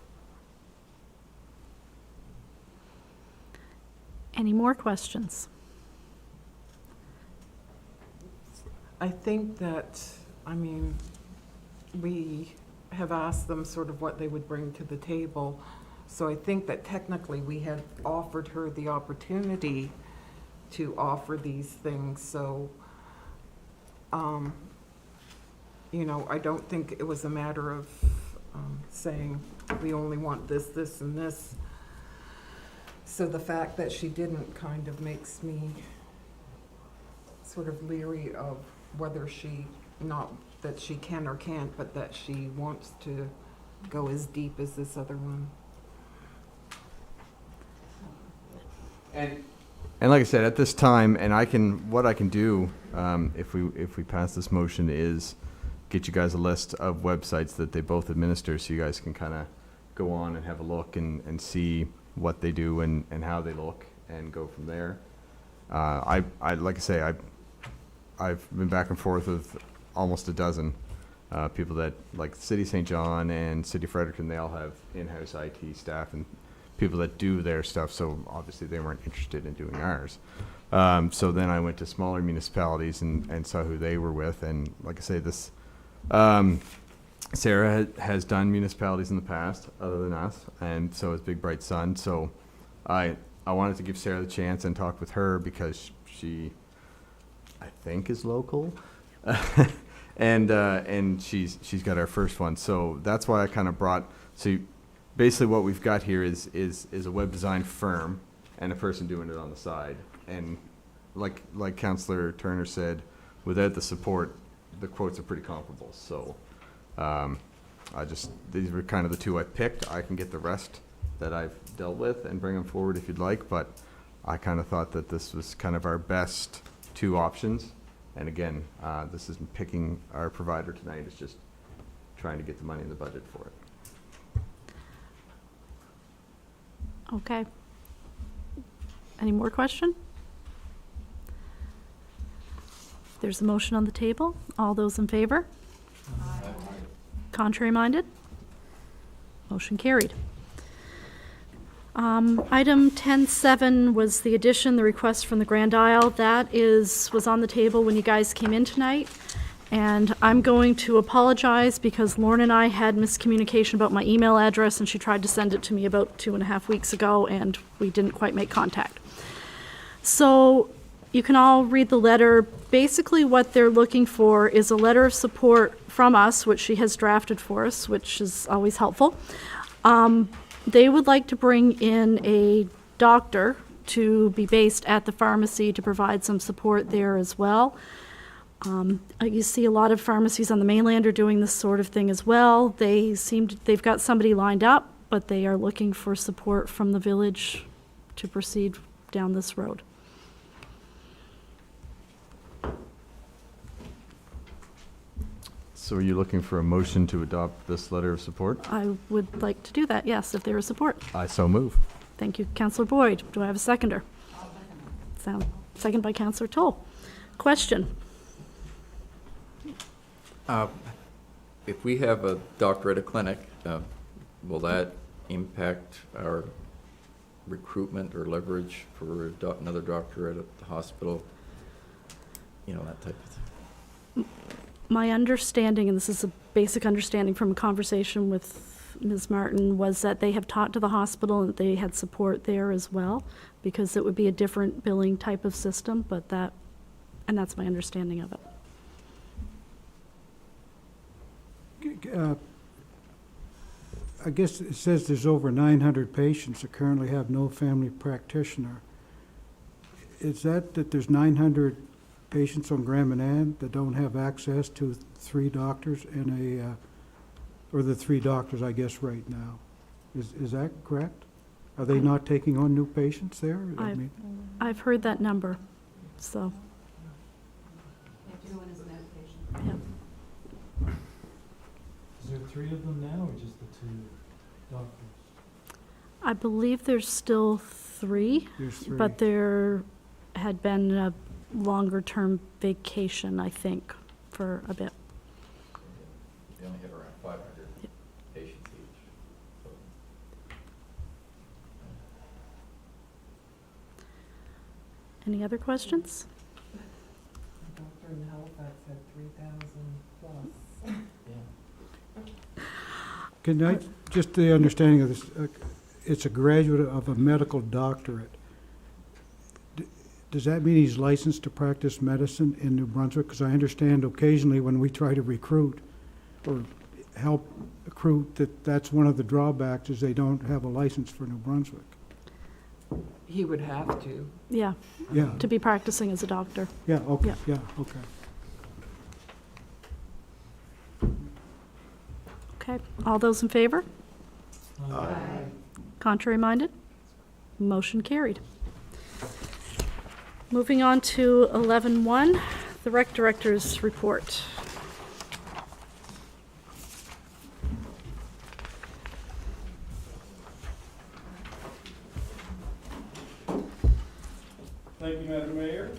Any more questions? I think that, we have asked them sort of what they would bring to the table. So I think that technically we had offered her the opportunity to offer these things. So, I don't think it was a matter of saying we only want this, this, and this. So the fact that she didn't kind of makes me sort of leery of whether not that she can or can't, but that she wants to go as deep as this other one. And like I said, at this time, what I can do, if we pass this motion, is get you guys a list of websites that they both administer, so you guys can kind of go on and have a look and see what they do and how they look and go from there. Like I say, I've been back and forth with almost a dozen people that, like City St. John and City Fredericton, they all have in-house IT staff and people that do their stuff, so obviously they weren't interested in doing ours. So then I went to smaller municipalities and saw who they were with, and like I say, this Sarah has done municipalities in the past other than us, and so has Big Bright Sun. So I wanted to give Sarah the chance and talk with her because she, I think, is local. And she's got our first one. So that's why I kind of brought, so basically what we've got here is a web design firm and a person doing it on the side. And like Councillor Turner said, without the support, the quotes are pretty comparable. So these were kind of the two I picked. I can get the rest that I've dealt with and bring them forward if you'd like, but I kind of thought that this was kind of our best two options. And again, this isn't picking our provider tonight, it's just trying to get the money in the budget for it. Okay. Any more question? There's a motion on the table. All those in favor? Aye. Contrary minded? Motion carried. Item 10.7 was the addition, the request from the Grand Isle. That was on the table when you guys came in tonight. And I'm going to apologize because Lauren and I had miscommunication about my email address, and she tried to send it to me about 2.5 weeks ago, and we didn't quite make contact. So you can all read the letter. Basically what they're looking for is a letter of support from us, which she has drafted for us, which is always helpful. They would like to bring in a doctor to be based at the pharmacy to provide some support there as well. You see a lot of pharmacies on the mainland are doing this sort of thing as well. They've got somebody lined up, but they are looking for support from the village to proceed down this road. So are you looking for a motion to adopt this letter of support? I would like to do that, yes, if there is support. I so move. Thank you, Councillor Boyd. Do I have a seconder? Second by Councillor Toll. Question? If we have a doctor at a clinic, will that impact our recruitment or leverage for another doctor at the hospital? You know, that type of thing. My understanding, and this is a basic understanding from a conversation with Ms. Martin, was that they have talked to the hospital and they had support there as well, because it would be a different billing type of system, but that's my understanding of it. I guess it says there's over 900 patients that currently have no family practitioner. Is that there's 900 patients on Grand Manan that don't have access to 3 doctors and or the 3 doctors, I guess, right now? Is that correct? Are they not taking on new patients there? I've heard that number, so. Everyone is an outpatient. Yeah. Is there 3 of them now, or just the 2 doctors? I believe there's still 3. There's 3. But there had been a longer-term vacation, I think, for a bit. They only have around 500 patients each. Any other questions? The doctor in Halifax had 3,000 plus. Can I, just the understanding of this, it's a graduate of a medical doctorate. Does that mean he's licensed to practice medicine in New Brunswick? Because I understand occasionally when we try to recruit or help recruit, that's one of the drawbacks is they don't have a license for New Brunswick. He would have to. Yeah, Yeah, to be practicing as a doctor. yeah, okay, Yeah. yeah, okay. Okay, all those in favor? Contrary minded? Motion carried. Moving on to 11.1, the Rec Director's report. Thank you, Madam Mayor.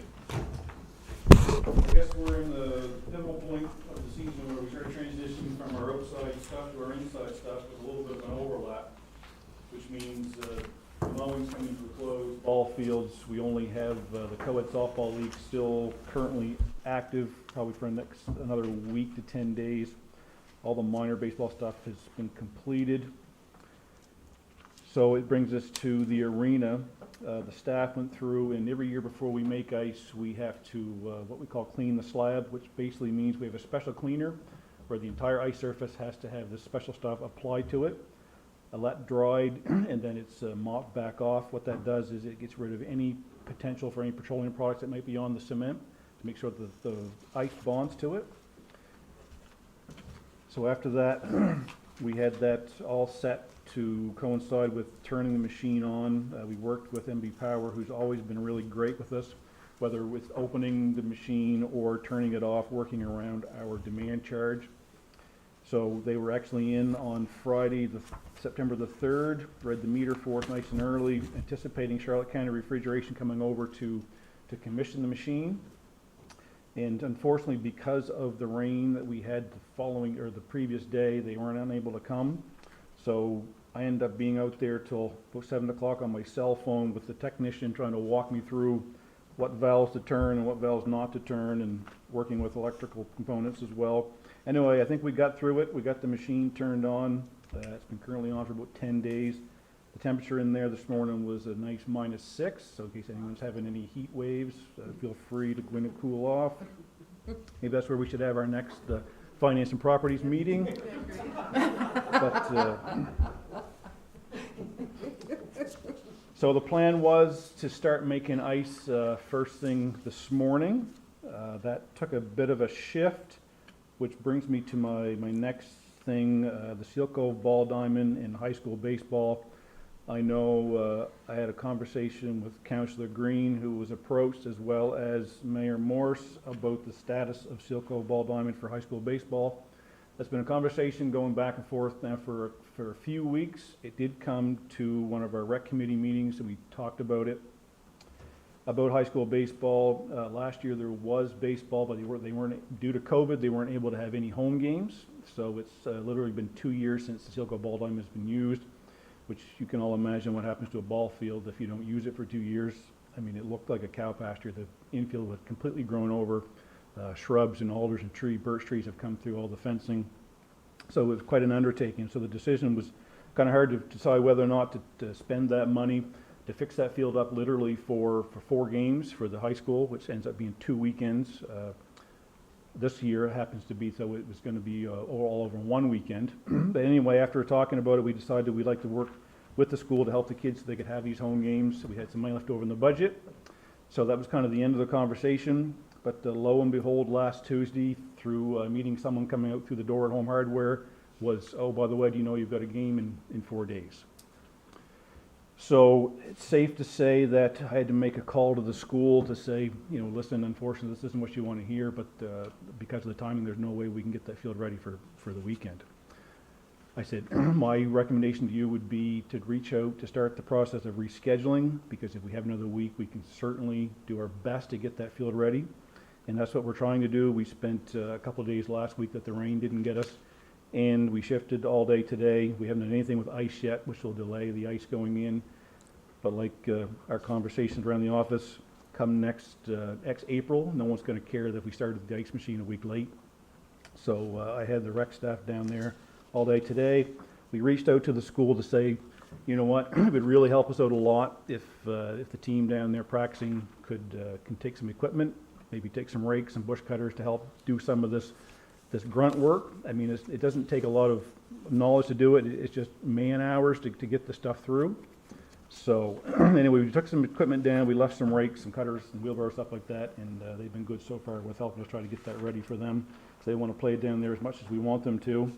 I guess we're in the pivotal point of the season where we start transitioning from our outside stuff to our inside stuff with a little bit of an overlap, which means the mowing's coming to a close. Ball fields, we only have the co-ed softball league still currently active, probably for another week to 10 days. All the minor baseball stuff has been completed. So it brings us to the arena. The staff went through, and every year before we make ice, we have to what we call clean the slab, which basically means we have a special cleaner where the entire ice surface has to have this special stuff applied to it, let dried, and then it's mopped back off. What that does is it gets rid of any potential for any petroleum products that might be on the cement to make sure that the ice bonds to it. So after that, we had that all set to coincide with turning the machine on. We worked with Umnb Power, who's always been really great with us, whether with opening the machine or turning it off, working around our demand charge. So they were actually in on Friday, September the 3rd, read the meter for us nice and early, anticipating Charlotte County Refrigeration coming over to commission the machine. And unfortunately, because of the rain that we had the previous day, they weren't unable to come. So I ended up being out there till about 7 o'clock on my cell phone with the technician trying to walk me through what valves to turn and what valves not to turn, and working with electrical components as well. Anyway, I think we got through it. We got the machine turned on. It's been currently on for about 10 days. The temperature in there this morning was a nice -6, so in case anyone's having any heat waves, feel free to go in and cool off. Maybe that's where we should have our next Finance and Properties meeting. So the plan was to start making ice first thing this morning. That took a bit of a shift, which brings me to my next thing, the Seal Cove Ball Diamond in high school baseball. I know I had a conversation with Councillor Green, who was approached, as well as Mayor Morse, about the status of Seal Cove Ball Diamond for high school baseball. That's been a conversation going back and forth now for a few weeks. It did come to one of our rec committee meetings, and we talked about it, about high school baseball. Last year there was baseball, but they weren't, due to COVID, they weren't able to have any home games. So it's literally been 2 years since the Seal Cove Ball Diamond has been used, which you can all imagine what happens to a ball field if you don't use it for 2 years. I mean, it looked like a cow pasture. The infield was completely grown over. Shrubs and alders and birch trees have come through all the fencing. So it was quite an undertaking. So the decision was kind of hard to decide whether or not to spend that money to fix that field up literally for 4 games for the high school, which ends up being 2 weekends. This year it happens to be, so it was going to be all over one weekend. But anyway, after talking about it, we decided we'd like to work with the school to help the kids so they could have these home games. So we had some money left over in the budget. So that was kind of the end of the conversation. But lo and behold, last Tuesday, through meeting someone coming out through the door at Home Hardware, was, oh, by the way, do you know you've got a game in 4 days? So it's safe to say that I had to make a call to the school to say, you know, listen, unfortunately, this isn't what you want to hear, but because of the timing, there's no way we can get that field ready for the weekend. I said, my recommendation to you would be to reach out to start the process of rescheduling, because if we have another week, we can certainly do our best to get that field ready. And that's what we're trying to do. We spent a couple of days last week that the rain didn't get us, and we shifted all day today. We haven't done anything with ice yet, which will delay the ice going in. But like our conversations around the office, come next April, no one's going to care that we started the ice machine a week late. So I had the rec staff down there all day today. We reached out to the school to say, you know what, it would really help us out a lot if the team down there practicing can take some equipment, maybe take some rakes and bush cutters to help do some of this grunt work. I mean, it doesn't take a lot of knowledge to do it. It's just man hours to get the stuff through. So anyway, we took some equipment down. We left some rakes, some cutters, and wheelbarrows, stuff like that, and they've been good so far with helping us try to get that ready for them. So they want to play down there as much as we want them to.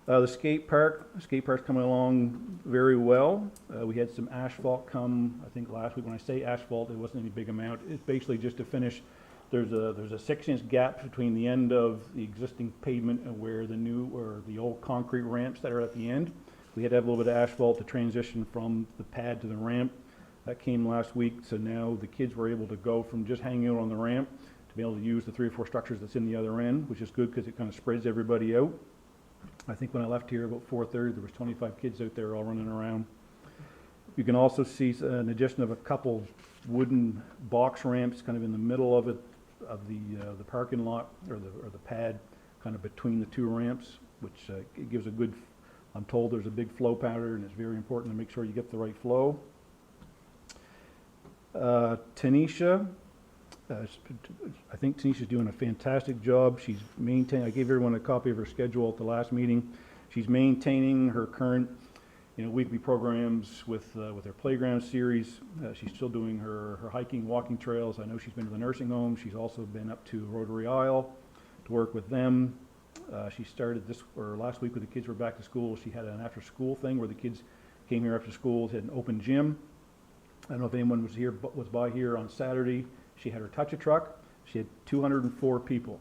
The skate park's coming along very well. We had some asphalt come, I think last week. When I say asphalt, it wasn't any big amount. It's basically just to finish. There's a 6-inch gap between the end of the existing pavement and where the old concrete ramps that are at the end. We had to have a little bit of asphalt to transition from the pad to the ramp. That came last week, so now the kids were able to go from just hanging out on the ramp to be able to use the 3 or 4 structures that's in the other end, which is good because it kind of spreads everybody out. I think when I left here about 4:30, there was 25 kids out there all running around. You can also see an addition of a couple wooden box ramps kind of in the middle of it, of the parking lot or the pad, kind of between the 2 ramps, which it gives a good, I'm told there's a big flow pattern, and it's very important to make sure you get the right flow. Tanisha, I think Tanisha's doing a fantastic job. She's maintaining, I gave everyone a copy of her schedule at the last meeting. She's maintaining her current, weekly programs with her playground series. She's still doing her hiking, walking trails. I know she's been to the nursing home. She's also been up to Rotary Isle to work with them. She started last week when the kids were back to school. She had an after-school thing where the kids came here after school, had an open gym. I don't know if anyone was by here on Saturday. She had her touch-a-truck. She had 204 people,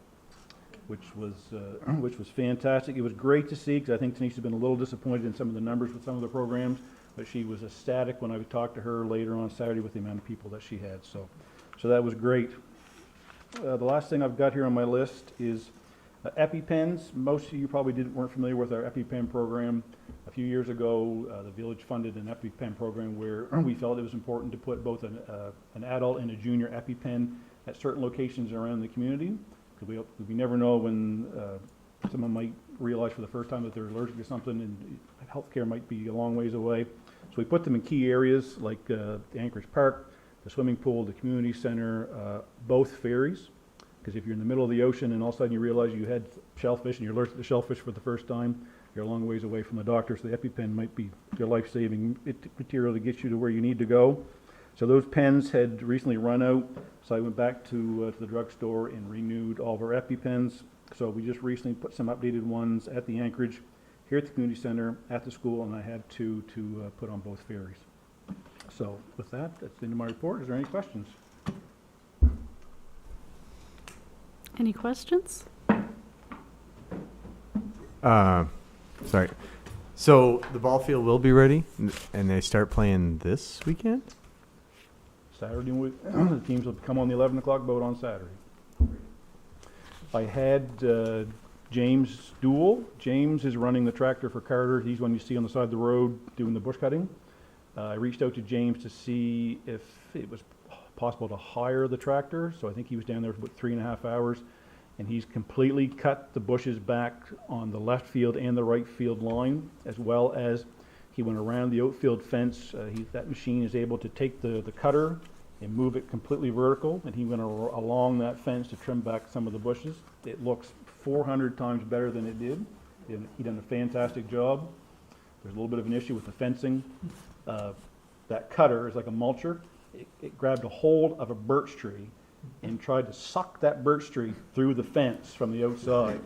which was fantastic. It was great to see, because I think Tanisha's been a little disappointed in some of the numbers with some of the programs, but she was ecstatic when I talked to her later on Saturday with the amount of people that she had. So that was great. The last thing I've got here on my list is Epipens. Most of you probably weren't familiar with our Epipen program. A few years ago, the village funded an EpiPen program where we felt it was important to put both an adult and a junior EpiPen at certain locations around the community. Because we never know when someone might realize for the first time that they're allergic to something, and healthcare might be a long ways away. So we put them in key areas like the Anchorage Park, the swimming pool, the community center, both ferries. Because if you're in the middle of the ocean and all of a sudden you realize you had shellfish and you're allergic to shellfish for the first time, you're a long ways away from the doctor, so the EpiPen might be your life-saving material to get you to where you need to go. So those pens had recently run out, so I went back to the drugstore and renewed all of our EpiPens. So we just recently put some updated ones at the Anchorage, here at the community center, at the school, and I had to put on both ferries. So with that, that's the end of my report. Is there any questions? Any questions? Sorry. So the ball field will be ready, and they start playing this weekend? Saturday week, the teams will come on the 11 o'clock boat on Saturday. I had James Duell. James is running the tractor for Carter. He's one you see on the side of the road doing the bush cutting. I reached out to James to see if it was possible to hire the tractor. So I think he was down there for about 3.5 hours. And he's completely cut the bushes back on the left field and the right field line, as well as he went around the outfield fence. That machine is able to take the cutter and move it completely vertical, and he went along that fence to trim back some of the bushes. It looks 400 times better than it did. He done a fantastic job. There's a little bit of an issue with the fencing. That cutter is like a mulcher. It grabbed a hold of a birch tree and tried to suck that birch tree through the fence from the outside.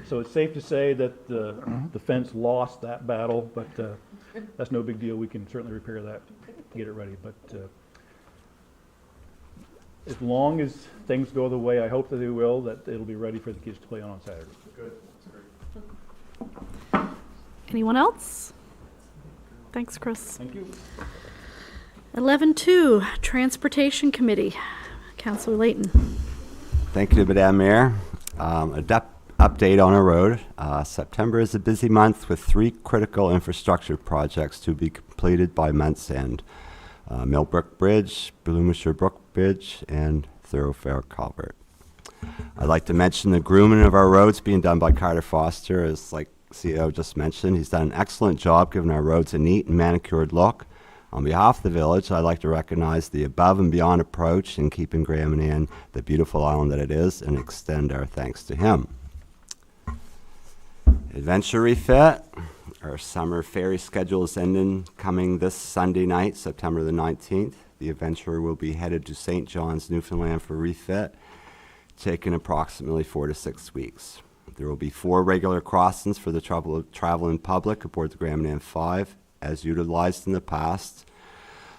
So it's safe to say that the fence lost that battle, but that's no big deal. We can certainly repair that to get it ready. But as long as things go the way I hope that they will, that it'll be ready for the kids to play on Saturday. Good. That's great. Anyone else? Thanks, Chris. Thank you. 11.2, Transportation Committee. Councillor Layton. Thank you, Madam Mayor. Update on our road. September is a busy month with 3 critical infrastructure projects to be completed by month's end. Millbrook Bridge, Bloomisher Brook Bridge, and Thoroughfare Culvert. I'd like to mention the grooming of our roads being done by Carter Foster, as like CEO just mentioned. He's done an excellent job giving our roads a neat and manicured look. On behalf of the village, I'd like to recognize the above and beyond approach in keeping Grand Manan the beautiful island that it is, and extend our thanks to him. Adventure Refit. Our summer ferry schedule is ending coming this Sunday night, September the 19th. The Adventurer will be headed to St. John's, Newfoundland for refit, taking approximately 4 to 6 weeks. There will be 4 regular crossings for the traveling public aboard the Grand Manan 5, as utilized in the past.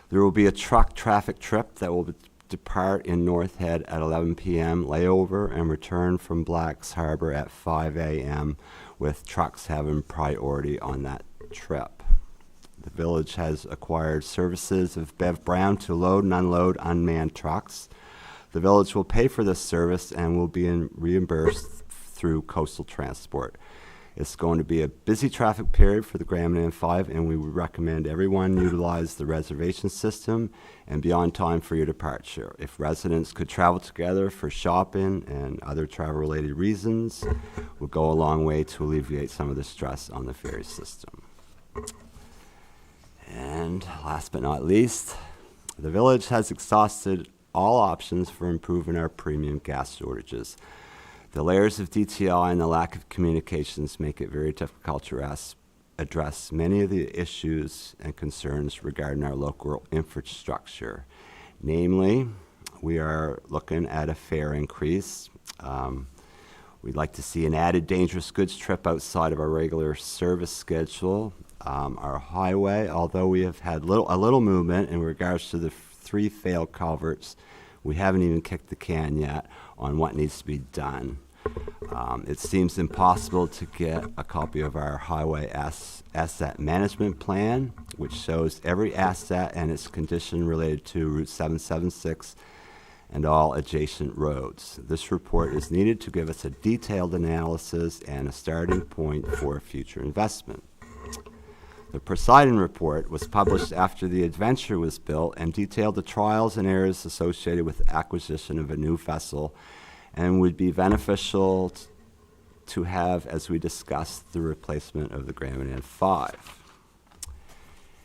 There will be a truck traffic trip that will depart in North Head at 11 p.m., layover, and return from Blacks Harbor at 5 a.m., with trucks having priority on that trip. The village has acquired services of Bev Brown to load and unload unmanned trucks. The village will pay for this service and will be reimbursed through coastal transport. It's going to be a busy traffic period for the Grand Manan 5, and we would recommend everyone utilize the reservation system and be on time for your departure. If residents could travel together for shopping and other travel-related reasons, would go a long way to alleviate some of the stress on the ferry system. And last but not least, the village has exhausted all options for improving our premium gas shortages. The layers of DTI and the lack of communications make it very difficult to address many of the issues and concerns regarding our local infrastructure. Namely, we are looking at a fare increase. We'd like to see an added dangerous goods trip outside of our regular service schedule. Our highway, although we have had a little movement in regards to the 3 failed culverts, we haven't even kicked the can yet on what needs to be done. It seems impossible to get a copy of our highway asset management plan, which shows every asset and its condition related to Route 776 and all adjacent roads. This report is needed to give us a detailed analysis and a starting point for future investment. The Poseidon Report was published after the Adventure was built and detailed the trials and errors associated with the acquisition of a new vessel, and would be beneficial to have as we discuss the replacement of the Grand Manan 5.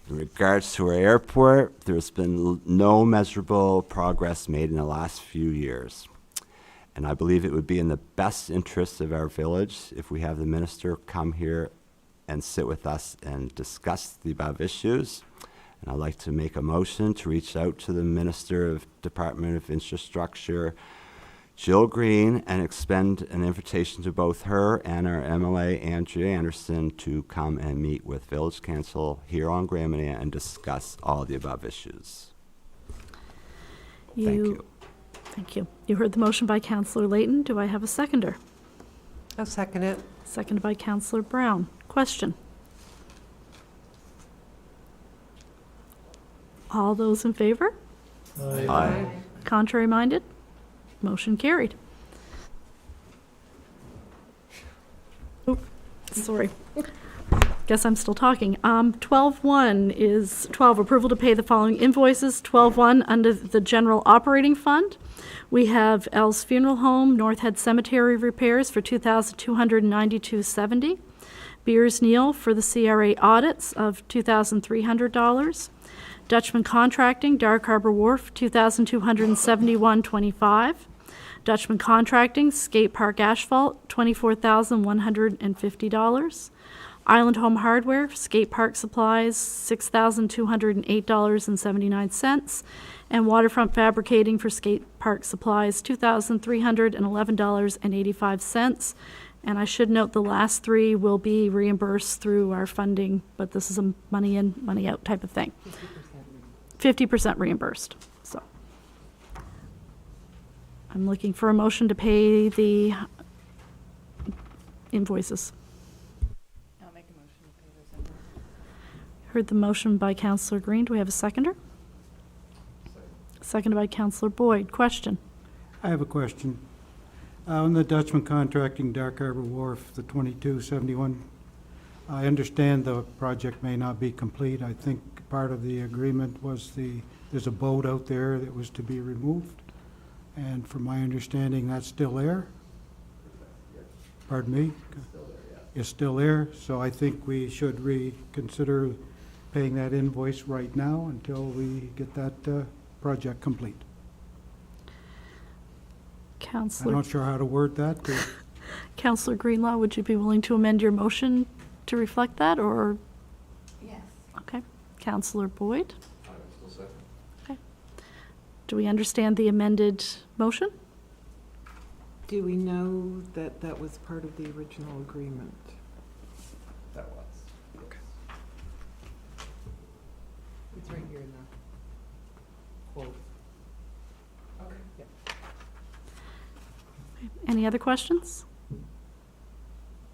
In regards to our airport, there's been no measurable progress made in the last few years. And I believe it would be in the best interest of our village if we have the minister come here and sit with us and discuss the above issues. And I'd like to make a motion to reach out to the Minister of Department of Infrastructure, Jill Green, and extend an invitation to both her and our MLA, Andrea Anderson, to come and meet with Village Council here on Grand Manan and discuss all the above issues. Thank you. Thank you. You heard the motion by Councillor Layton. Do I have a seconder? I'll second it. Seconded by Councillor Brown. Question? All those in favor? Aye. Contrary minded? Motion carried. Oop, sorry. Guess I'm still talking. 12.1 is 12, approval to pay the following invoices. 12.1 under the general operating fund. We have L's Funeral Home, North Head Cemetery repairs for $2,292.70. Beers Neal for the CRA audits of $2,300. Dutchman Contracting, Dark Harbor Wharf, $2,271.25. Dutchman Contracting, Skate Park Asphalt, $24,150. Island Home Hardware, Skate Park Supplies, $6,208.79. And Waterfront Fabricating for Skate Park Supplies, $2,311.85. And I should note the last 3 will be reimbursed through our funding, but this is a money in, money out type of thing. 50% reimbursed, so. I'm looking for a motion to pay the invoices. I'll make a motion to pay those invoices. Heard the motion by Councillor Green. Do we have a seconder? Seconded by Councillor Boyd. Question? I have a question. On the Dutchman Contracting Dark Harbor Wharf, the 2271, I understand the project may not be complete. I think part of the agreement was there's a boat out there that was to be removed. And from my understanding, that's still there? Pardon me? It's still there, so I think we should reconsider paying that invoice right now until we get that project complete. I'm Councillor, not sure how to word that. Councillor Greenlaw, would you be willing to amend your motion to reflect that, or? Yes. Okay. Councillor Boyd? I would still second. Okay. Do we understand the amended motion? Do we know that that was part of the original agreement? That was. It's right here in the quote. Okay. Yep. Any other questions?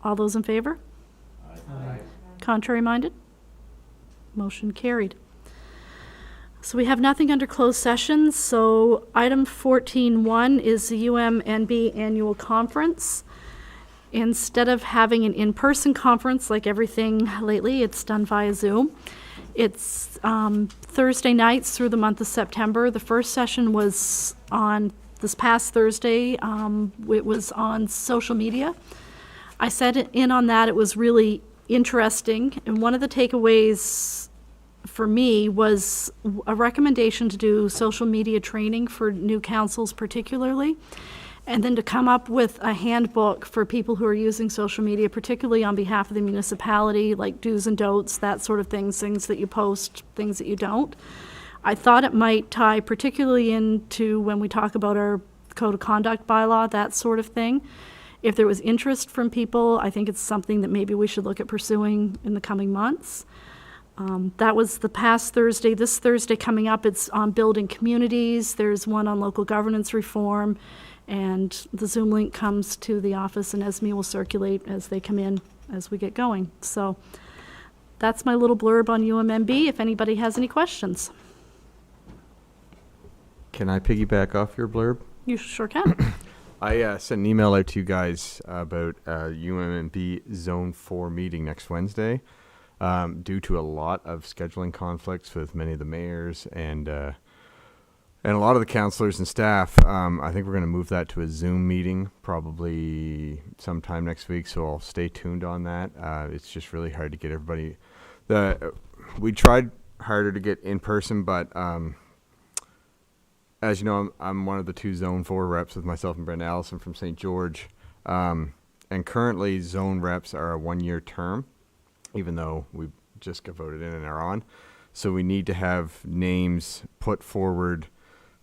All those in favor? Aye. Contrary minded? Motion carried. So we have nothing under closed session, so item 14.1 is the UMNB Annual Conference. Instead of having an in-person conference like everything lately, it's done via Zoom. It's Thursday nights through the month of September. The first session was on this past Thursday. It was on social media. I sat in on that. It was really interesting. And one of the takeaways for me was a recommendation to do social media training for new councils particularly, and then to come up with a handbook for people who are using social media, particularly on behalf of the municipality, like do's and don'ts, that sort of things that you post, things that you don't. I thought it might tie particularly into when we talk about our code of conduct bylaw, that sort of thing. If there was interest from people, I think it's something that maybe we should look at pursuing in the coming months. That was the past Thursday. This Thursday coming up, it's on building communities. There's one on local governance reform, and the Zoom link comes to the office, and Esme will circulate as they come in as we get going. So that's my little blurb on UMNB, if anybody has any questions. Can I piggyback off your blurb? You sure can. I sent an email out to you guys about UMNB Zone 4 meeting next Wednesday. Due to a lot of scheduling conflicts with many of the mayors and a lot of the councilors and staff, I think we're going to move that to a Zoom meeting probably sometime next week, so I'll stay tuned on that. It's just really hard to get everybody. We tried harder to get in person, but as you know, I'm one of the 2 Zone 4 reps with myself and Brenda Allison from St. George, and currently zone reps are a 1-year term, even though we just got voted in and are on. So we need to have names put forward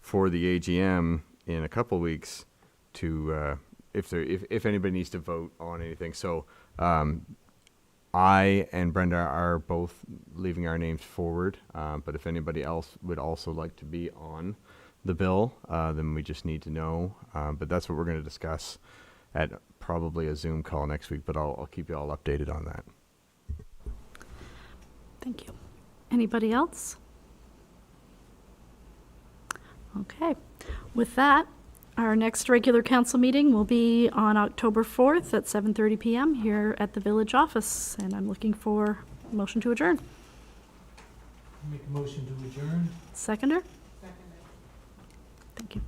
for the AGM in a couple weeks to, if anybody needs to vote on anything. So I and Brenda are both leaving our names forward, but if anybody else would also like to be on the bill, then we just need to know. But that's what we're going to discuss at probably a Zoom call next week, but I'll keep you all updated on that. Thank you. Anybody else? Okay. With that, our next regular council meeting will be on October 4th at 7:30 p.m. here at the village office, and I'm looking for a motion to adjourn. Make a motion to adjourn. Seconder? Seconded. Thank you.